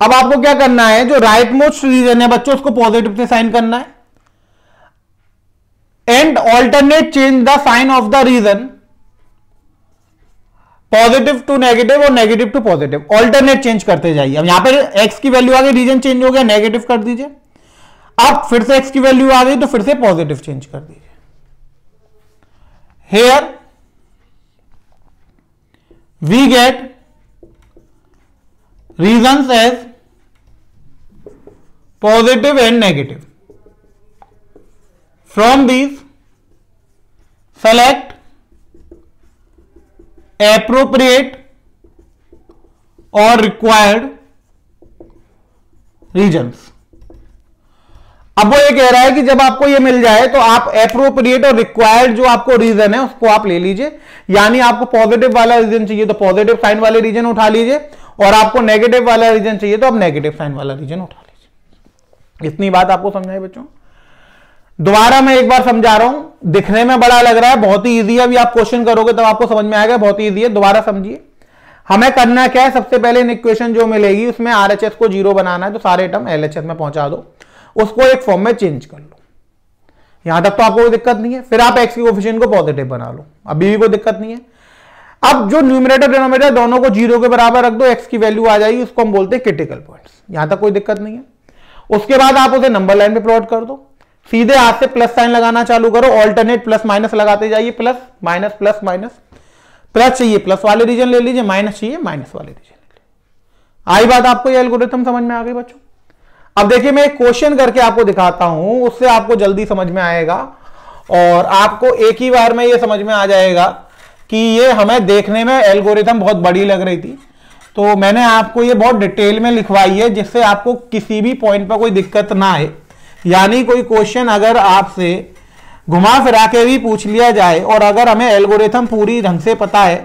S1: अब आपको क्या करना है, जो राइट मोस्ट रीजन है बच्चों उसको पॉजिटिव से साइन करना है and alternate change the sign of the region positive to negative और negative to positive. Alternate change करते जाइए। अब यहां पर x की वैल्यू आ गई, रीजन चेंज हो गया, नेगेटिव कर दीजिए। अब फिर से x की वैल्यू आ गई तो फिर से पॉजिटिव चेंज कर दीजिए। Here we get regions as positive and negative. From these select appropriate और required regions। अब वो ये कह रहा है कि जब आपको ये मिल जाए तो आप appropriate और required जो आपको रीजन है उसको आप ले लीजिए। यानी आपको पॉजिटिव वाला रीजन चाहिए तो पॉजिटिव साइन वाले रीजन उठा लीजिए और आपको नेगेटिव वाला रीजन चाहिए तो आप नेगेटिव साइन वाला रीजन उठा लीजिए। इतनी बात आपको समझाई बच्चों। दोबारा मैं एक बार समझा रहा हूं, दिखने में बड़ा लग रहा है, बहुत ही इजी है। अभी आप क्वेश्चन करोगे तब आपको समझ में आएगा, बहुत ही इजी है। दोबारा समझिए, हमें करना क्या है, सबसे पहले इन इक्वेशन जो मिलेगी उसमें RHS को 0 बनाना है, तो सारे टर्म LHS में पहुंचा दो, उसको एक फॉर्म में चेंज कर लो। यहां तक तो आपको कोई दिक्कत नहीं है। फिर आप x के कोफिशिएंट को पॉजिटिव बना लो, अभी भी कोई दिक्कत नहीं है। अब जो न्यूमरेटर डिनोमिनेटर दोनों को 0 के बराबर रख दो, x की वैल्यू आ जाएगी, उसको हम बोलते हैं क्रिटिकल पॉइंट्स। यहां तक कोई दिक्कत नहीं है। उसके बाद आप उसे नंबर लाइन पे प्लॉट कर दो, सीधे हाथ से प्लस साइन लगाना चालू करो, ऑल्टरनेट प्लस माइनस लगाते जाइए, plus minus plus minus. Plus चाहिए प्लस वाले रीजन ले लीजिए, माइनस चाहिए माइनस वाले रीजन ले लीजिए। आई बात आपको, ये एल्गोरिथम समझ में आ गई बच्चों। अब देखिए मैं एक क्वेश्चन करके आपको दिखाता हूं, उससे आपको जल्दी समझ में आएगा और आपको एक ही बार में ये समझ में आ जाएगा कि ये हमें देखने में एल्गोरिथम बहुत बड़ी लग रही थी, तो मैंने आपको ये बहुत डिटेल में लिखवाई है जिससे आपको किसी भी पॉइंट पर कोई दिक्कत ना आए। यानी कोई क्वेश्चन अगर आपसे घुमा फिरा के भी पूछ लिया जाए और अगर हमें एल्गोरिथम पूरी ढंग से पता है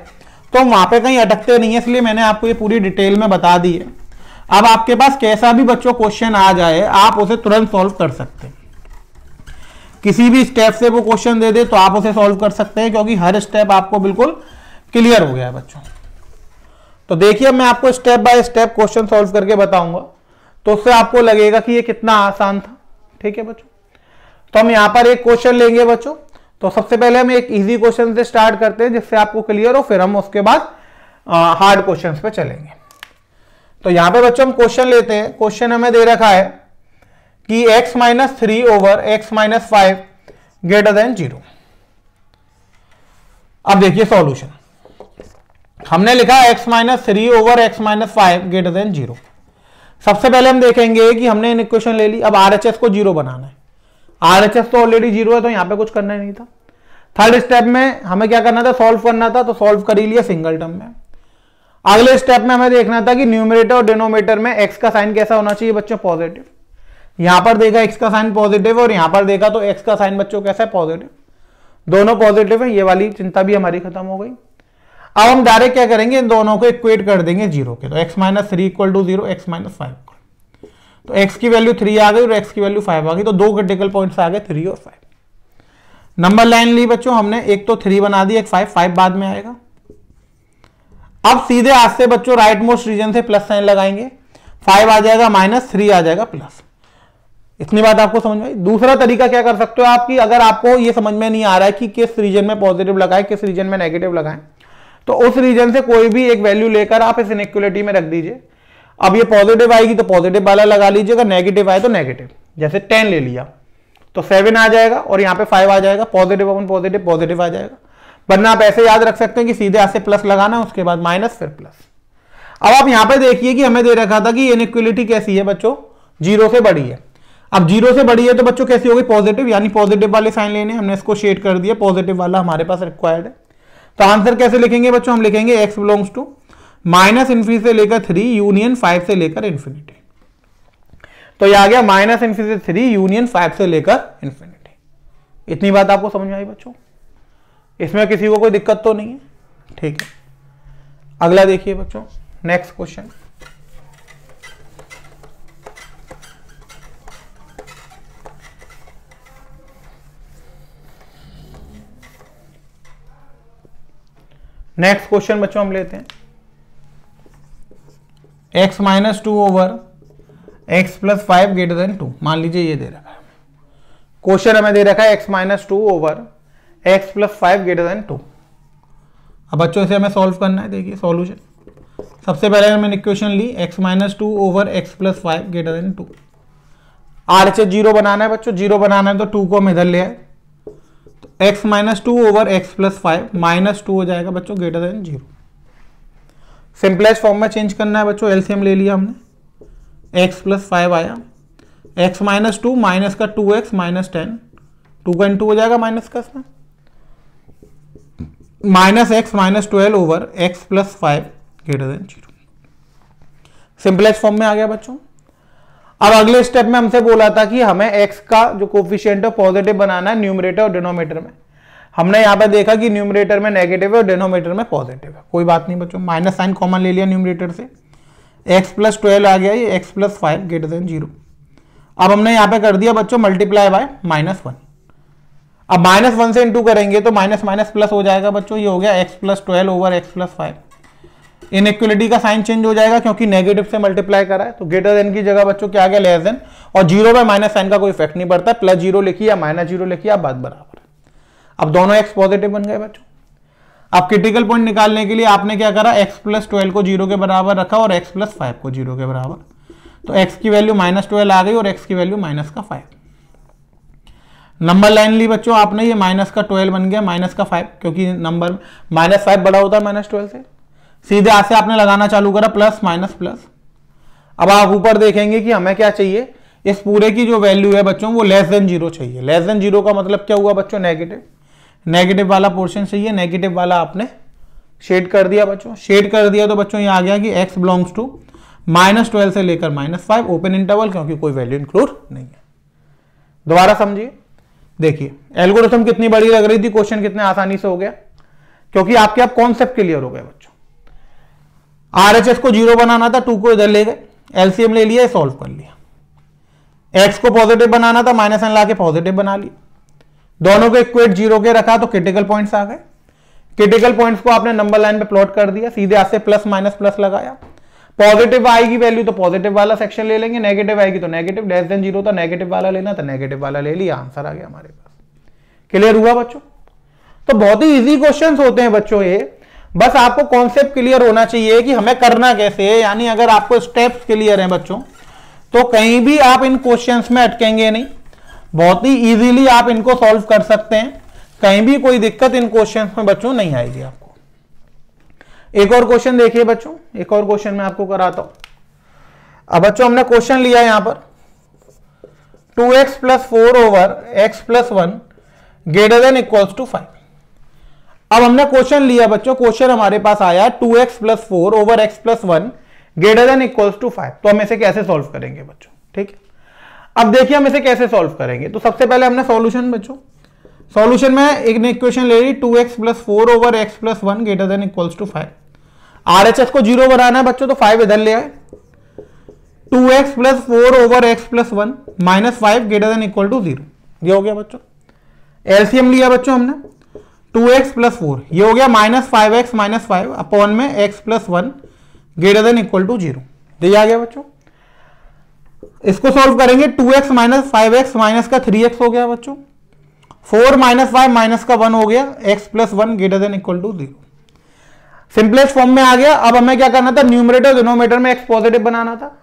S1: तो वहां पे कहीं अटकते नहीं है, इसलिए मैंने आपको ये पूरी डिटेल में बता दी है। अब आपके पास कैसा भी बच्चों क्वेश्चन आ जाए आप उसे तुरंत सॉल्व कर सकते हैं। किसी भी स्टेप से वो क्वेश्चन दे दे तो आप उसे सॉल्व कर सकते हैं, क्योंकि हर स्टेप आपको बिल्कुल क्लियर हो गया है बच्चों। तो देखिए मैं आपको step by step question solve करके बताऊंगा, तो उससे आपको लगेगा कि ये कितना आसान था। ठीक है बच्चों, तो हम यहां पर एक क्वेश्चन लेंगे बच्चों। तो सबसे पहले हम एक इजी क्वेश्चन से स्टार्ट करते हैं जिससे आपको क्लियर हो, फिर हम उसके बाद हार्ड क्वेश्चन पे चलेंगे। तो यहां पे बच्चों हम क्वेश्चन लेते हैं। क्वेश्चन हमें दे रखा है कि x minus 3 over x minus 5 greater than 0। अब देखिए सॉल्यूशन, हमने लिखा x minus 3 over x minus 5 greater than 0। सबसे पहले हम देखेंगे कि हमने इन इक्वेशन ले ली, अब RHS को 0 बनाना है। RHS तो ऑलरेडी 0 है तो यहां पे कुछ करना ही नहीं था। थर्ड स्टेप में हमें क्या करना था, सॉल्व करना था, तो सॉल्व कर ही लिया सिंगल टर्म में। अगले स्टेप में हमें देखना था कि न्यूमरेटर और डिनोमिनेटर में x का साइन कैसा होना चाहिए बच्चों, पॉजिटिव। यहां पर देखा x का साइन पॉजिटिव और यहां पर देखा तो x का साइन बच्चों कैसा है, पॉजिटिव। दोनों पॉजिटिव है, ये वाली चिंता भी हमारी खत्म हो गई। अब हम डायरेक्ट क्या करेंगे, इन दोनों को इक्वेट कर देंगे 0 के। तो x minus 3 equal to 0, x minus 5। तो x की वैल्यू 3 आ गई और x की वैल्यू 5 आ गई, तो दो क्रिटिकल पॉइंट्स आ गए 3 और 5। नंबर लाइन ली बच्चों हमने, एक तो 3 बना दी, एक 5 बाद में आएगा। अब सीधे हाथ से बच्चों राइट मोस्ट रीजन से प्लस साइन लगाएंगे, 5 आ जाएगा माइनस, 3 आ जाएगा प्लस। इतनी बात आपको समझ में आई। दूसरा तरीका क्या कर सकते हो आप, कि अगर आपको ये समझ में नहीं आ रहा है कि किस रीजन में पॉजिटिव लगाएं किस रीजन में नेगेटिव लगाएं, तो उस रीजन से कोई भी एक वैल्यू लेकर आप इस इनइक्वालिटी में रख दीजिए। अब ये पॉजिटिव आएगी तो पॉजिटिव वाला लगा लीजिए, अगर नेगेटिव आए तो नेगेटिव। जैसे 10 ले लिया तो 7 आ जाएगा और यहाँ पे 5 आ जाएगा, पॉजिटिव अपन पॉजिटिव पॉजिटिव आ जाएगा। वरना आप ऐसे याद रख सकते हैं कि सीधे हाथ से प्लस लगाना, उसके बाद माइनस फिर प्लस। अब आप यहां पे देखिए कि हमें दे रखा था कि इनइक्वालिटी कैसी है बच्चों, 0 से बड़ी है। अब 0 से बड़ी है तो बच्चों कैसी होगी, पॉजिटिव, यानी पॉजिटिव वाले साइन लेने, हमने इसको शेड कर दिया, पॉजिटिव वाला हमारे पास रिक्वायर्ड है। तो आंसर कैसे लिखेंगे बच्चों, हम लिखेंगे x belongs to minus infinity से लेकर 3 यूनियन 5 से लेकर इन्फिनिटी। तो ये आ गया माइनस इन्फिनिटी से 3 यूनियन 5 से लेकर इन्फिनिटी। इतनी बात आपको समझ में आई बच्चों, इसमें किसी को कोई दिक्कत तो नहीं है। ठीक है, अगला देखिए बच्चों, नेक्स्ट क्वेश्चन। नेक्स्ट क्वेश्चन बच्चों हम लेते हैं x minus 2 over x plus 5 greater then 2। मान लीजिए ये दे रखा है क्वेश्चन, हमें दे रखा है x minus 2 over x plus 5 greater then 2। अब बच्चों इसे हमें सॉल्व करना है। देखिए सॉल्यूशन, सबसे पहले हमने इक्वेशन ली x minus 2 over x plus 5 greater then 2। RHS 0 बनाना है बच्चों, 0 बनाना है तो 2 को हम इधर ले आए, तो x minus 2 over x plus 5 minus 2 हो जाएगा बच्चों ग्रेटर देन 0। सिंपलेस्ट फॉर्म में चेंज करना है बच्चों, एलसीएम ले लिया हमने, x प्लस 5 आया, x माइनस 2 माइनस का 2x माइनस 10, 2 का इंटू हो जाएगा माइनस का, इसमें minus x minus 12 over x plus 5 greater than 0। Simplest form में आ गया बच्चों। अब अगले स्टेप में हमसे बोला था कि हमें x का जो कोफिशिएंट है पॉजिटिव बनाना है न्यूमरेटर और डिनोमिनेटर में। हमने यहां पे देखा कि न्यूमरेटर में नेगेटिव है और डिनोमिनेटर में पॉजिटिव है, कोई बात नहीं बच्चों, माइनस साइन कॉमन ले लिया न्यूमरेटर से, x प्लस 12 आ गया, ये x प्लस 5 ग्रेटर देन 0। अब हमने यहां पे कर दिया बच्चों मल्टीप्लाई बाय माइनस 1। अब माइनस 1 से इंटू करेंगे तो माइनस माइनस प्लस हो जाएगा बच्चों, ये हो गया x plus 12 over x plus 5। Inequality का साइन चेंज हो जाएगा क्योंकि नेगेटिव से मल्टीप्लाई करा है, तो ग्रेटर देन की जगह बच्चों क्या आ गया, लेस देन। और 0 में माइनस साइन का कोई इफेक्ट नहीं पड़ता, प्लस 0 लिखिए या माइनस 0 लिखिए, आप बात बराबर। अब दोनों x पॉजिटिव बन गए बच्चों। अब क्रिटिकल पॉइंट निकालने के लिए आपने क्या करा, x प्लस 12 को 0 के बराबर रखा और x प्लस 5 को 0 के बराबर, तो x की वैल्यू माइनस 12 आ गई और x की वैल्यू माइनस का 5। नंबर लाइन ली बच्चों आपने, ये माइनस का 12 बन गया माइनस का 5, क्योंकि नंबर माइनस 5 बड़ा होता है माइनस 12 से। सीधे हाथ से आपने लगाना चालू करा, प्लस माइनस प्लस। अब आप ऊपर देखेंगे कि हमें क्या चाहिए, इस पूरे की जो वैल्यू है बच्चों वो लेस देन 0 चाहिए। लेस देन 0 का मतलब क्या हुआ बच्चों, नेगेटिव। नेगेटिव वाला पोर्शन चाहिए, नेगेटिव वाला आपने शेड कर दिया बच्चों। शेड कर दिया तो बच्चों ये आ गया कि x बिलोंग्स टू -12 से लेकर -5 ओपन इंटरवल, क्योंकि कोई वैल्यू इंक्लूड नहीं है। दोबारा समझिए, देखिए एल्गोरिथम कितनी बड़ी लग रही थी, क्वेश्चन कितने आसानी से हो गया, क्योंकि आपके आप कॉन्सेप्ट क्लियर हो गए बच्चों। RHS को 0 बनाना था, 2 को इधर ले गए, एलसीएम ले लिया, सॉल्व कर लिया। x को पॉजिटिव बनाना था, -n ला के पॉजिटिव बना लिया। दोनों को इक्वेट 0 के रखा तो क्रिटिकल पॉइंट्स आ गए। क्रिटिकल पॉइंट्स को आपने नंबर लाइन पे प्लॉट कर दिया, सीधे हाथ से प्लस माइनस प्लस लगाया। पॉजिटिव आएगी वैल्यू तो पॉजिटिव वाला सेक्शन ले लेंगे, नेगेटिव आएगी तो नेगेटिव। लेस देन 0 था, नेगेटिव वाला लेना था, नेगेटिव वाला ले लिया, आंसर आ गया हमारे पास। क्लियर हुआ बच्चों? तो बहुत ही इजी क्वेश्चंस होते हैं बच्चों ये, बस आपको कॉन्सेप्ट क्लियर होना चाहिए कि हमें करना कैसे है। यानी अगर आपको स्टेप्स क्लियर हैं बच्चों तो कहीं भी आप इन क्वेश्चंस में अटकेंगे नहीं, बहुत ही इजीली आप इनको सॉल्व कर सकते हैं। कहीं भी कोई दिक्कत इन क्वेश्चंस में बच्चों नहीं आएगी आपको। एक और क्वेश्चन देखिए बच्चों, एक और क्वेश्चन मैं आपको कराता हूं। अब बच्चों हमने क्वेश्चन लिया यहां पर 2x + 4 over x + 1 greater than equals to 5। अब हमने क्वेश्चन लिया बच्चों, क्वेश्चन हमारे पास आया 2x + 4 over x + 1 greater than equals to 5। तो हम इसे कैसे सॉल्व करेंगे बच्चों? ठीक है, अब देखिए हम इसे कैसे सॉल्व करेंगे। तो सबसे पहले हमने सॉल्यूशन बच्चों, सॉल्यूशन में एक इक्वेशन ले ली 2x + 4 over x + 1 greater than equals to 5। RHS को 0 बनाना है बच्चों तो 5 इधर ले आए। 2x + 4 over x + 1 -5 greater than equal to 0, ये हो गया बच्चों। एलसीएम लिया बच्चों हमने 2x + 4, ये हो गया -5x - 5 अपॉन में x + 1 greater than equal to 0, ये आ गया बच्चों। इसको सॉल्व करेंगे 2x - 5x माइनस का 3x हो गया बच्चों, 4 - 5 माइनस का 1 हो गया, x + 1 greater than equal to 0। Simplest form में आ गया। अब हमें क्या करना था, न्यूमरेटर डिनोमिनेटर में x पॉजिटिव बनाना था।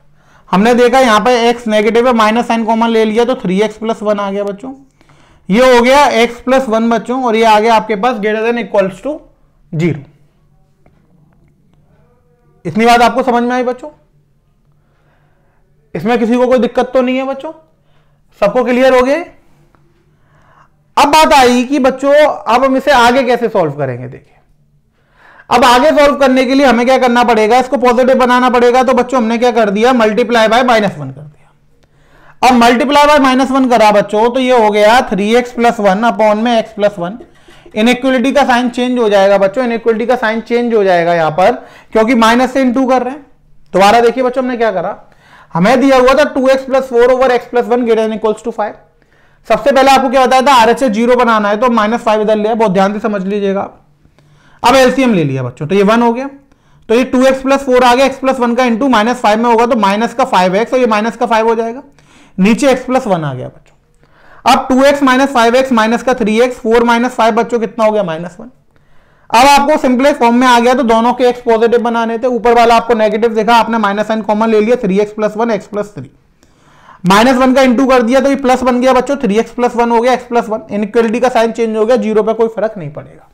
S1: हमने देखा यहां पर x नेगेटिव है, -n कॉमन ले लिया तो 3x + 1 आ गया बच्चों। ये हो गया x + 1 बच्चों, और ये आ गया आपके पास ग्रेटर देन इक्वल्स टू 0। इतनी बात आपको समझ में आई बच्चों? इसमें किसी को कोई दिक्कत तो नहीं है बच्चों? सबको क्लियर हो गए? अब बात आई कि बच्चों अब हम इसे आगे कैसे सॉल्व करेंगे। देखिए अब आगे सॉल्व करने के लिए हमें क्या करना पड़ेगा, इसको पॉजिटिव बनाना पड़ेगा। तो बच्चों हमने क्या कर दिया, मल्टीप्लाई बाय -1 कर दिया। अब मल्टीप्लाई बाय -1 करा बच्चों तो ये हो गया 3x + 1 अपॉन में x + 1। इनइक्वलिटी का साइन चेंज हो जाएगा बच्चों, इनइक्वलिटी का साइन चेंज हो जाएगा यहां पर, क्योंकि माइनस से इनटू कर रहे हैं। दोबारा देखिए बच्चों हमने क्या करा, हमें दिया हुआ था 2x + 4 over x + 1 greater than equals to 5। सबसे पहले आपको क्या बताया था, RHS 0 बनाना है तो -5 इधर लिया, बहुत ध्यान से समझ लीजिएगा। अब एलसीएम ले लिया बच्चों तो ये 1 हो गया, तो ये 2x + 4 आ गया, x + 1 का इंटू -5 में होगा तो माइनस का 5x, और ये माइनस का 5 हो जाएगा। नीचे x + 1 आ गया बच्चों। अब 2x - 5x माइनस का 3x, 4 - 5 बच्चों कितना हो गया, -1। अब आपको सिंपलेस्ट फॉर्म में आ गया तो दोनों के x पॉजिटिव बनाने थे। ऊपर वाला आपको नेगेटिव देखा, आपने -n कॉमन ले लिया, 3x + 1 x + 3, -1 का इंटू कर दिया तो ये प्लस बन गया बच्चों, 3x + 1 हो गया, x + 1। इनइक्वलिटी का साइन चेंज हो गया, 0 पे कोई फर्क नहीं पड़ेगा।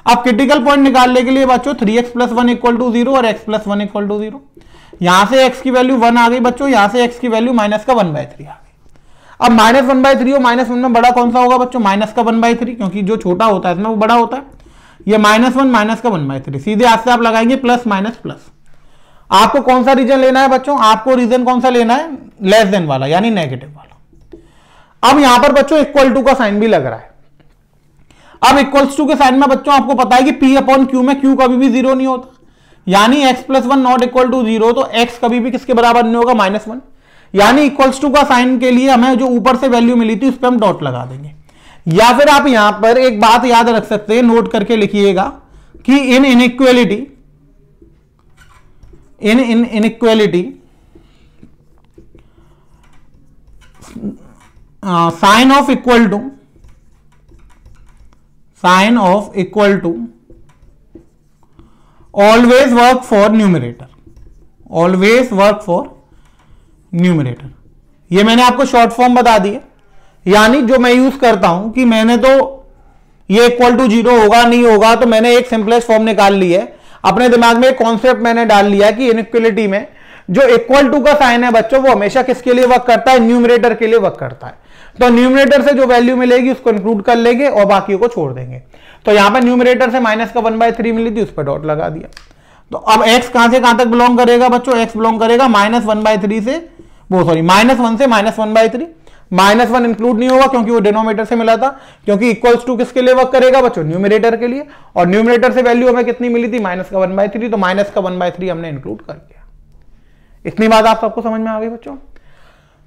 S1: अब क्रिटिकल पॉइंट निकालने के लिए बच्चों 3x + 1 इक्वल टू 0 और x + 1 इक्वल टू 0। यहां से x की वैल्यू 1 आ गई बच्चों, यहां से x की वैल्यू -1/3 आ गई। अब -1/3 और -1 में बड़ा कौन सा होगा बच्चों, -1/3, क्योंकि जो छोटा होता है इसमें वो बड़ा होता है। ये -1 -1/3, सीधे हाथ से आप लगाएंगे प्लस माइनस प्लस। आपको कौन सा रीजन लेना है बच्चों, आपको रीजन कौन सा लेना है, लेस देन वाला यानी नेगेटिव वाला। अब यहां पर बच्चों इक्वल टू का साइन भी लग रहा है। अब इक्वल्स टू के साइन में बच्चों आपको पता है कि P/Q में Q कभी भी 0 नहीं होता, यानी x + 1 नॉट इक्वल टू 0, तो x कभी भी किसके बराबर नहीं होगा, -1। यानी इक्वल्स टू का साइन के लिए हमें जो ऊपर से वैल्यू मिली थी उस पर हम डॉट लगा देंगे। या फिर आप यहां पर एक बात याद रख सकते हैं, नोट करके लिखिएगा कि in inequality sign of equal to always work for numerator, always work for numerator. ये मैंने आपको शॉर्ट फॉर्म बता दी है, यानी जो मैं यूज करता हूं कि मैंने तो ये इक्वल टू 0 होगा नहीं होगा, तो मैंने एक सिंपलेस्ट फॉर्म निकाल ली है। अपने दिमाग में एक कॉन्सेप्ट मैंने डाल लिया कि इनइक्वलिटी में जो इक्वल टू का साइन है बच्चों वो हमेशा किसके लिए वर्क करता है, न्यूमरेटर के लिए वर्क करता है। तो न्यूमरेटर से जो वैल्यू मिलेगी उसको इंक्लूड कर लेंगे और बाकी को छोड़ देंगे। तो यहां पर न्यूमरेटर से माइनस का 1/3 मिली थी, उस पर डॉट लगा दिया। तो अब x कहां से कहां तक बिलोंग करेगा बच्चों, x बिलोंग करेगा -1/3 से, वो सॉरी -1 से -1/3। -1 इंक्लूड नहीं होगा क्योंकि वो डिनोमिनेटर से मिला था, क्योंकि इक्वल्स टू किसके लिए वर्क करेगा बच्चों, न्यूमरेटर के लिए। और न्यूमरेटर से वैल्यू हमें कितनी मिली थी, -1/3, तो -1/3 हमने इंक्लूड कर दिया। इतनी बात आप सबको समझ में आ गई बच्चों।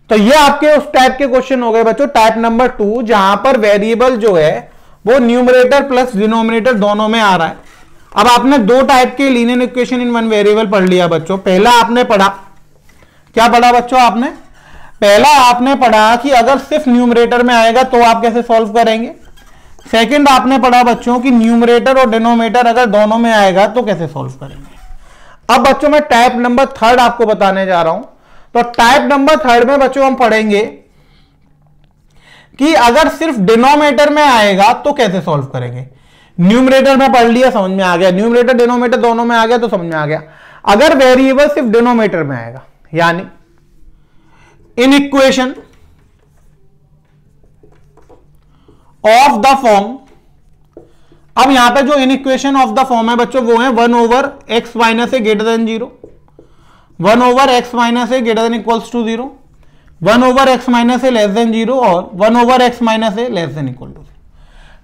S1: तो ये आपके उस टाइप के क्वेश्चन हो गए बच्चों, टाइप नंबर 2, जहां पर वेरिएबल जो है वो न्यूमरेटर प्लस डिनोमिनेटर दोनों में आ रहा है। अब आपने दो टाइप के linear equation in one variable पढ़ लिया बच्चों। पहला आपने पढ़ा, क्या पढ़ा बच्चों आपने, पहला आपने पढ़ा कि अगर सिर्फ न्यूमरेटर में आएगा तो आप कैसे सॉल्व करेंगे। सेकंड आपने पढ़ा बच्चों कि न्यूमरेटर और डिनोमिनेटर अगर दोनों में आएगा तो कैसे सॉल्व करेंगे। अब बच्चों मैं टाइप नंबर 3 आपको बताने जा रहा हूं। तो टाइप नंबर 3 में बच्चों हम पढ़ेंगे कि अगर सिर्फ डिनोमिनेटर में आएगा तो कैसे सॉल्व करेंगे। न्यूमरेटर में पढ़ लिया, समझ में आ गया, न्यूमरेटर डिनोमिनेटर दोनों में आ गया तो समझ में आ गया। अगर वेरिएबल सिर्फ डिनोमिनेटर में आएगा, यानी in equation of the form, अब यहां पे जो in equation of the form है बच्चों वो है 1/x minus a greater than 0, 1/x minus a greater than equals to 0, 1/x minus a less than 0 और 1/x minus a less than equal to 0।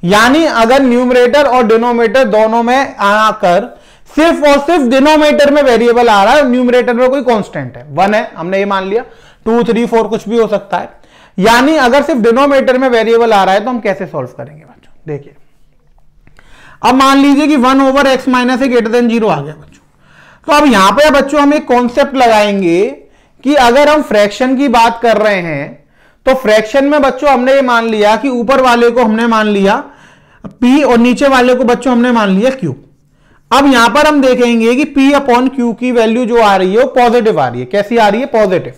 S1: यानी अगर न्यूमरेटर और डिनोमिनेटर दोनों में आकर सिर्फ और सिर्फ डिनोमिनेटर में वेरिएबल आ रहा है, न्यूमरेटर में कोई कांस्टेंट है 1 है, हमने ये मान लिया, 2 3 4 कुछ भी हो सकता है। यानी अगर सिर्फ डिनोमिनेटर में वेरिएबल आ रहा है तो हम कैसे सॉल्व करेंगे बच्चों, देखिए। अब मान लीजिए कि 1/x minus a greater than 0 आ गया बच्चों। तो अब यहां पे बच्चों हम एक कॉन्सेप्ट लगाएंगे कि अगर हम फ्रैक्शन की बात कर रहे हैं तो फ्रैक्शन में बच्चों हमने ये मान लिया कि ऊपर वाले को हमने मान लिया p और नीचे वाले को बच्चों हमने मान लिया q। अब यहां पर हम देखेंगे कि p/q की वैल्यू जो आ रही है वो पॉजिटिव आ रही है। कैसी आ रही है, पॉजिटिव।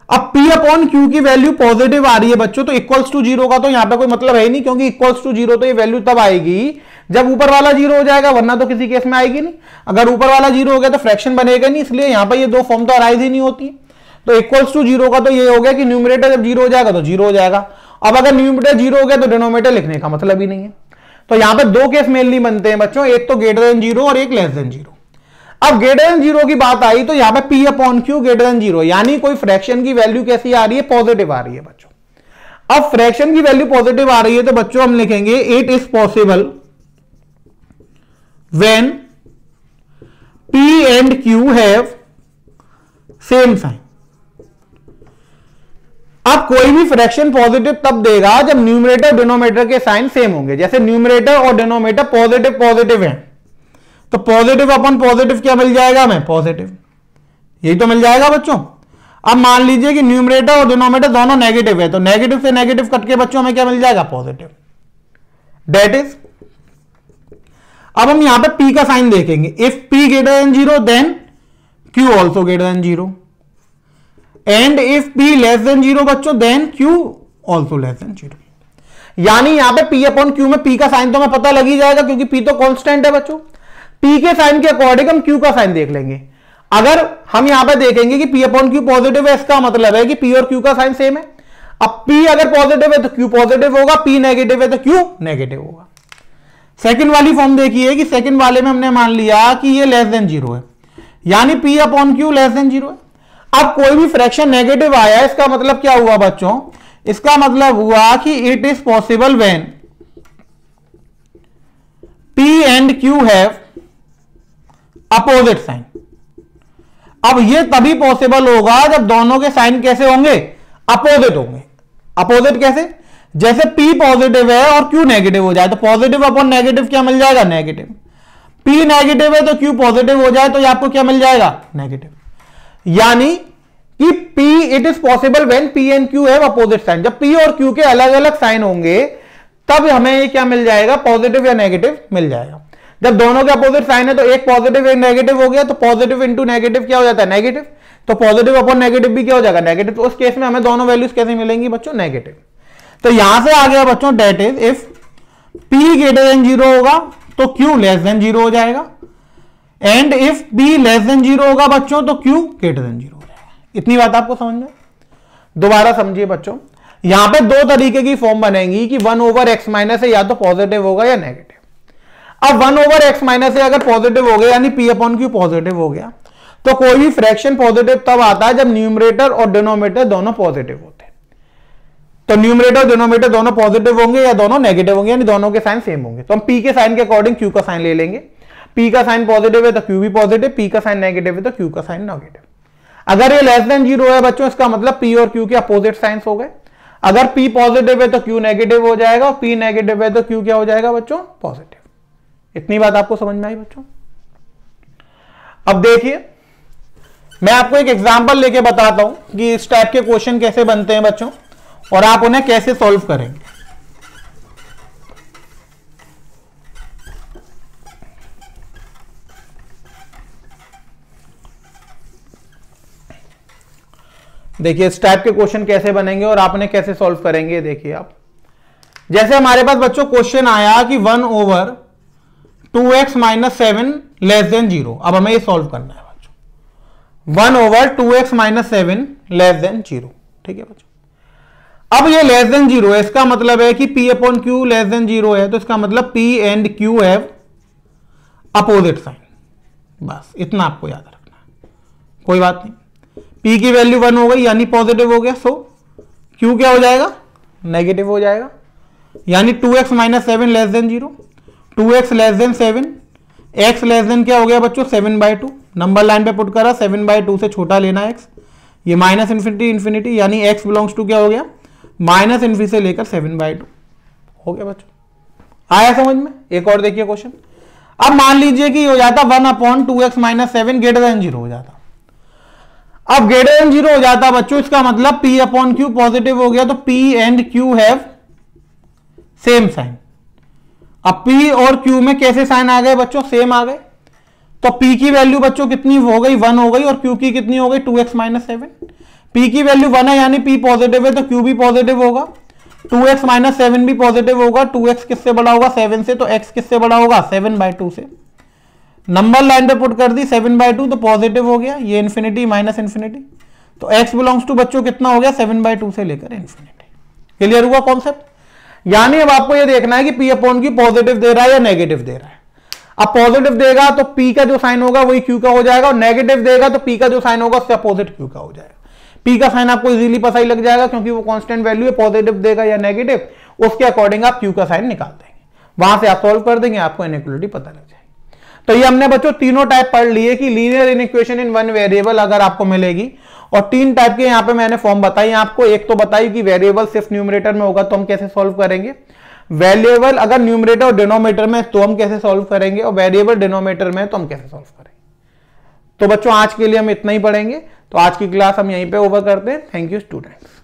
S1: अब p/q की वैल्यू पॉजिटिव आ रही है बच्चों, तो इक्वल्स टू 0 का तो यहां पे कोई मतलब है ही नहीं, क्योंकि इक्वल्स टू 0 तो ये वैल्यू तब आएगी जब ऊपर वाला 0 हो जाएगा, वरना तो किसी केस में आएगी नहीं। अगर ऊपर वाला 0 हो गया तो फ्रैक्शन बनेगा नहीं, इसलिए यहां पर ये दो फॉर्म तो अराइज ही नहीं होती। तो इक्वल्स टू 0 का तो ये हो गया कि न्यूमरेटर जब 0 हो जाएगा तो 0 हो जाएगा। अब अगर न्यूमरेटर 0 हो गया तो डिनोमिनेटर लिखने का मतलब ही नहीं है। तो यहां पर दो केस मेनली बनते हैं बच्चों, एक तो ग्रेटर देन 0 और एक लेस देन 0। अब ग्रेटर देन 0 की बात आई तो यहां पे p/q ग्रेटर देन 0, यानी कोई फ्रैक्शन की वैल्यू कैसी आ रही है, पॉजिटिव आ रही है बच्चों। अब फ्रैक्शन की वैल्यू पॉजिटिव आ रही है तो बच्चों हम लिखेंगे it is possible when p and q have same sign. अब कोई भी फ्रैक्शन पॉजिटिव तब देगा जब न्यूमरेटर डिनोमिनेटर के साइन सेम होंगे। जैसे न्यूमरेटर और डिनोमिनेटर पॉजिटिव पॉजिटिव हैं तो पॉजिटिव अपॉन पॉजिटिव क्या मिल जाएगा हमें, पॉजिटिव, यही तो मिल जाएगा बच्चों। अब मान लीजिए कि न्यूमरेटर और डिनोमिनेटर दोनों नेगेटिव है तो नेगेटिव से नेगेटिव कट के बच्चों हमें क्या मिल जाएगा, पॉजिटिव। दैट इज, अब हम यहां पे p का साइन देखेंगे, if p greater than 0 then q also greater than 0 and if p less than 0 बच्चों then q also less than 0। यानी यहां पे p/q में p का साइन तो हमें पता लग ही जाएगा क्योंकि p तो कांस्टेंट है बच्चों। p के साइन के अकॉर्डिंग हम q का साइन देख लेंगे। अगर हम यहां पे देखेंगे कि p/q पॉजिटिव है, इसका मतलब है कि p और q का साइन सेम है। अब p अगर पॉजिटिव है तो q पॉजिटिव होगा, p नेगेटिव है तो q नेगेटिव होगा। सेकंड वाली फॉर्म देखिए कि सेकंड वाले में हमने मान लिया कि ये लेस देन 0 है, यानी p/q लेस देन 0 है। अब कोई भी फ्रैक्शन नेगेटिव आया, इसका मतलब क्या हुआ बच्चों, इसका मतलब हुआ कि it is possible when p and q have opposite sign. अब ये तभी पॉसिबल होगा जब दोनों के साइन कैसे होंगे, अपोजिट होंगे। अपोजिट कैसे, जैसे p पॉजिटिव है और q नेगेटिव हो जाए तो पॉजिटिव अपॉन नेगेटिव क्या मिल जाएगा, नेगेटिव। p नेगेटिव है तो q पॉजिटिव हो जाए तो आपको क्या मिल जाएगा, नेगेटिव। यानी कि p it is possible when p and q have opposite sign. जब p और q के अलग अलग साइन होंगे तब हमें ये क्या मिल जाएगा, पॉजिटिव या नेगेटिव मिल जाएगा। जब दोनों के अपोजिट साइन है तो एक पॉजिटिव एक नेगेटिव हो गया तो पॉजिटिव इंटू नेगेटिव क्या हो जाता है, नेगेटिव। तो पॉजिटिव अपॉन नेगेटिव भी क्या हो जाएगा, नेगेटिव। तो उस केस में हमें दोनों वैल्यूज कैसे मिलेंगी बच्चों, नेगेटिव। तो यहां से आ गया बच्चों that is if p greater than 0 होगा तो q लेस देन 0 हो जाएगा and if p less than 0 होगा बच्चों तो q ग्रेटर देन 0 हो जाएगा। इतनी बात आपको समझ में? दोबारा समझिए बच्चों, यहां पे दो तरीके की फॉर्म बनेगी कि 1 ओवर एक्स माइनस है, या तो पॉजिटिव होगा या नेगेटिव। अब 1 ओवर एक्स माइनस है अगर पॉजिटिव हो गया यानी p अपॉन क्यू पॉजिटिव हो गया, तो कोई भी फ्रैक्शन पॉजिटिव तब आता है जब न्यूमरेटर और डिनोमिनेटर दोनों पॉजिटिव होते हैं। तो न्यूमरेटर और डिनोमिनेटर दोनों पॉजिटिव होंगे या दोनों नेगेटिव होंगे, यानी दोनों के साइन सेम होंगे। तो हम p के साइन के अकॉर्डिंग q का साइन ले लेंगे। p का साइन पॉजिटिव है तो q भी पॉजिटिव, p का साइन नेगेटिव है तो q का साइन नेगेटिव। अगर ये लेस देन 0 है बच्चों, इसका मतलब p और q के अपोजिट साइंस हो गए। अगर p पॉजिटिव है तो q नेगेटिव हो जाएगा, और p नेगेटिव है तो q क्या हो जाएगा बच्चों? पॉजिटिव। इतनी बात आपको समझ में आई बच्चों? अब देखिए, मैं आपको एक एग्जांपल लेके बताता हूं कि इस टाइप के क्वेश्चन कैसे बनते हैं बच्चों, और आप उन्हें कैसे सॉल्व करेंगे। देखिए इस टाइप के क्वेश्चन कैसे बनेंगे और आप उन्हें कैसे सॉल्व करेंगे। देखिए आप, जैसे हमारे पास बच्चों क्वेश्चन आया कि 1 over 2x minus 7 less than 0। अब हमें ये सॉल्व करना है बच्चों, 1 over 2x minus 7 less than 0। ठीक है बच्चों, अब ये लेस देन 0 है, इसका मतलब है कि p upon q less than 0 है, तो इसका मतलब p and q have opposite sign. बस इतना आपको याद रखना है, कोई बात नहीं। p की वैल्यू 1 हो गई यानी पॉजिटिव हो गया, सो q क्या हो जाएगा? नेगेटिव हो जाएगा। यानी 2x minus 7 less than 0, 2x less than 7, x less then क्या हो गया बच्चों? 7/2। नंबर लाइन पे पुट करा, 7/2 से छोटा लेना x, ये माइनस इन्फिनिटी इन्फिनिटी, यानी x बिलोंग्स टू क्या हो गया? माइनस इन्फिनिटी से लेकर 7/2 हो गया बच्चों। आया समझ में? एक और देखिए क्वेश्चन। अब मान लीजिए कि हो जाता 1 upon 2x minus 7 greater than 0 हो जाता। अब ग्रेटर देन 0 हो जाता बच्चों, इसका मतलब p अपॉन क्यू पॉजिटिव हो गया, तो p and q have same sign. अब p और q में कैसे साइन आ गए बच्चों? सेम आ गए। तो p की वैल्यू बच्चों कितनी हो गई? 1 हो गई, और q की कितनी हो गई? 2x minus 7। p की वैल्यू 1 है यानी p पॉजिटिव है तो q भी पॉजिटिव होगा, 2x माइनस 7 भी पॉजिटिव होगा। 2x किससे बड़ा होगा? 7 से, तो x किससे बड़ा होगा? 7/2 से। नंबर लाइन पे पुट कर दी 7/2, तो पॉजिटिव हो गया, ये इन्फिनिटी माइनस इन्फिनिटी, तो x बिलोंग्स टू बच्चों कितना हो गया? 7/2 से लेकर इन्फिनिटी। क्लियर हुआ कॉन्सेप्ट? यानी अब आपको ये देखना है कि p अपॉन क्यू पॉजिटिव दे रहा है या नेगेटिव दे रहा है। अब पॉजिटिव देगा तो p का जो साइन होगा वही q का हो जाएगा, और नेगेटिव देगा तो p का जो साइन होगा उससे अपोजिट q का हो जाएगा। p का साइन आपको इजीली पता ही लग जाएगा क्योंकि वो कांस्टेंट वैल्यू है, पॉजिटिव देगा या नेगेटिव, उसके अकॉर्डिंग आप q का साइन निकाल देंगे, वहां से आप सॉल्व कर देंगे, आपको इनइक्वालिटी पता लग जाएगी। तो ये हमने बच्चों तीनों टाइप पढ़ लिए कि linear inequation in one variable अगर आपको मिलेगी, और 3 टाइप के यहाँ पे मैंने फॉर्म बताई आपको। एक तो बताई कि वेरिएबल सिर्फ न्यूमरेटर में होगा तो हम कैसे सॉल्व करेंगे, वेरिएबल अगर न्यूमरेटर और डिनोमिनेटर में तो हम कैसे सॉल्व करेंगे, और वेरिएबल डिनोमिनेटर में तो हम कैसे सॉल्व करेंगे। तो बच्चों आज के लिए हम इतना ही पढ़ेंगे, तो आज की क्लास हम यहीं पे ओवर करते हैं। Thank you students.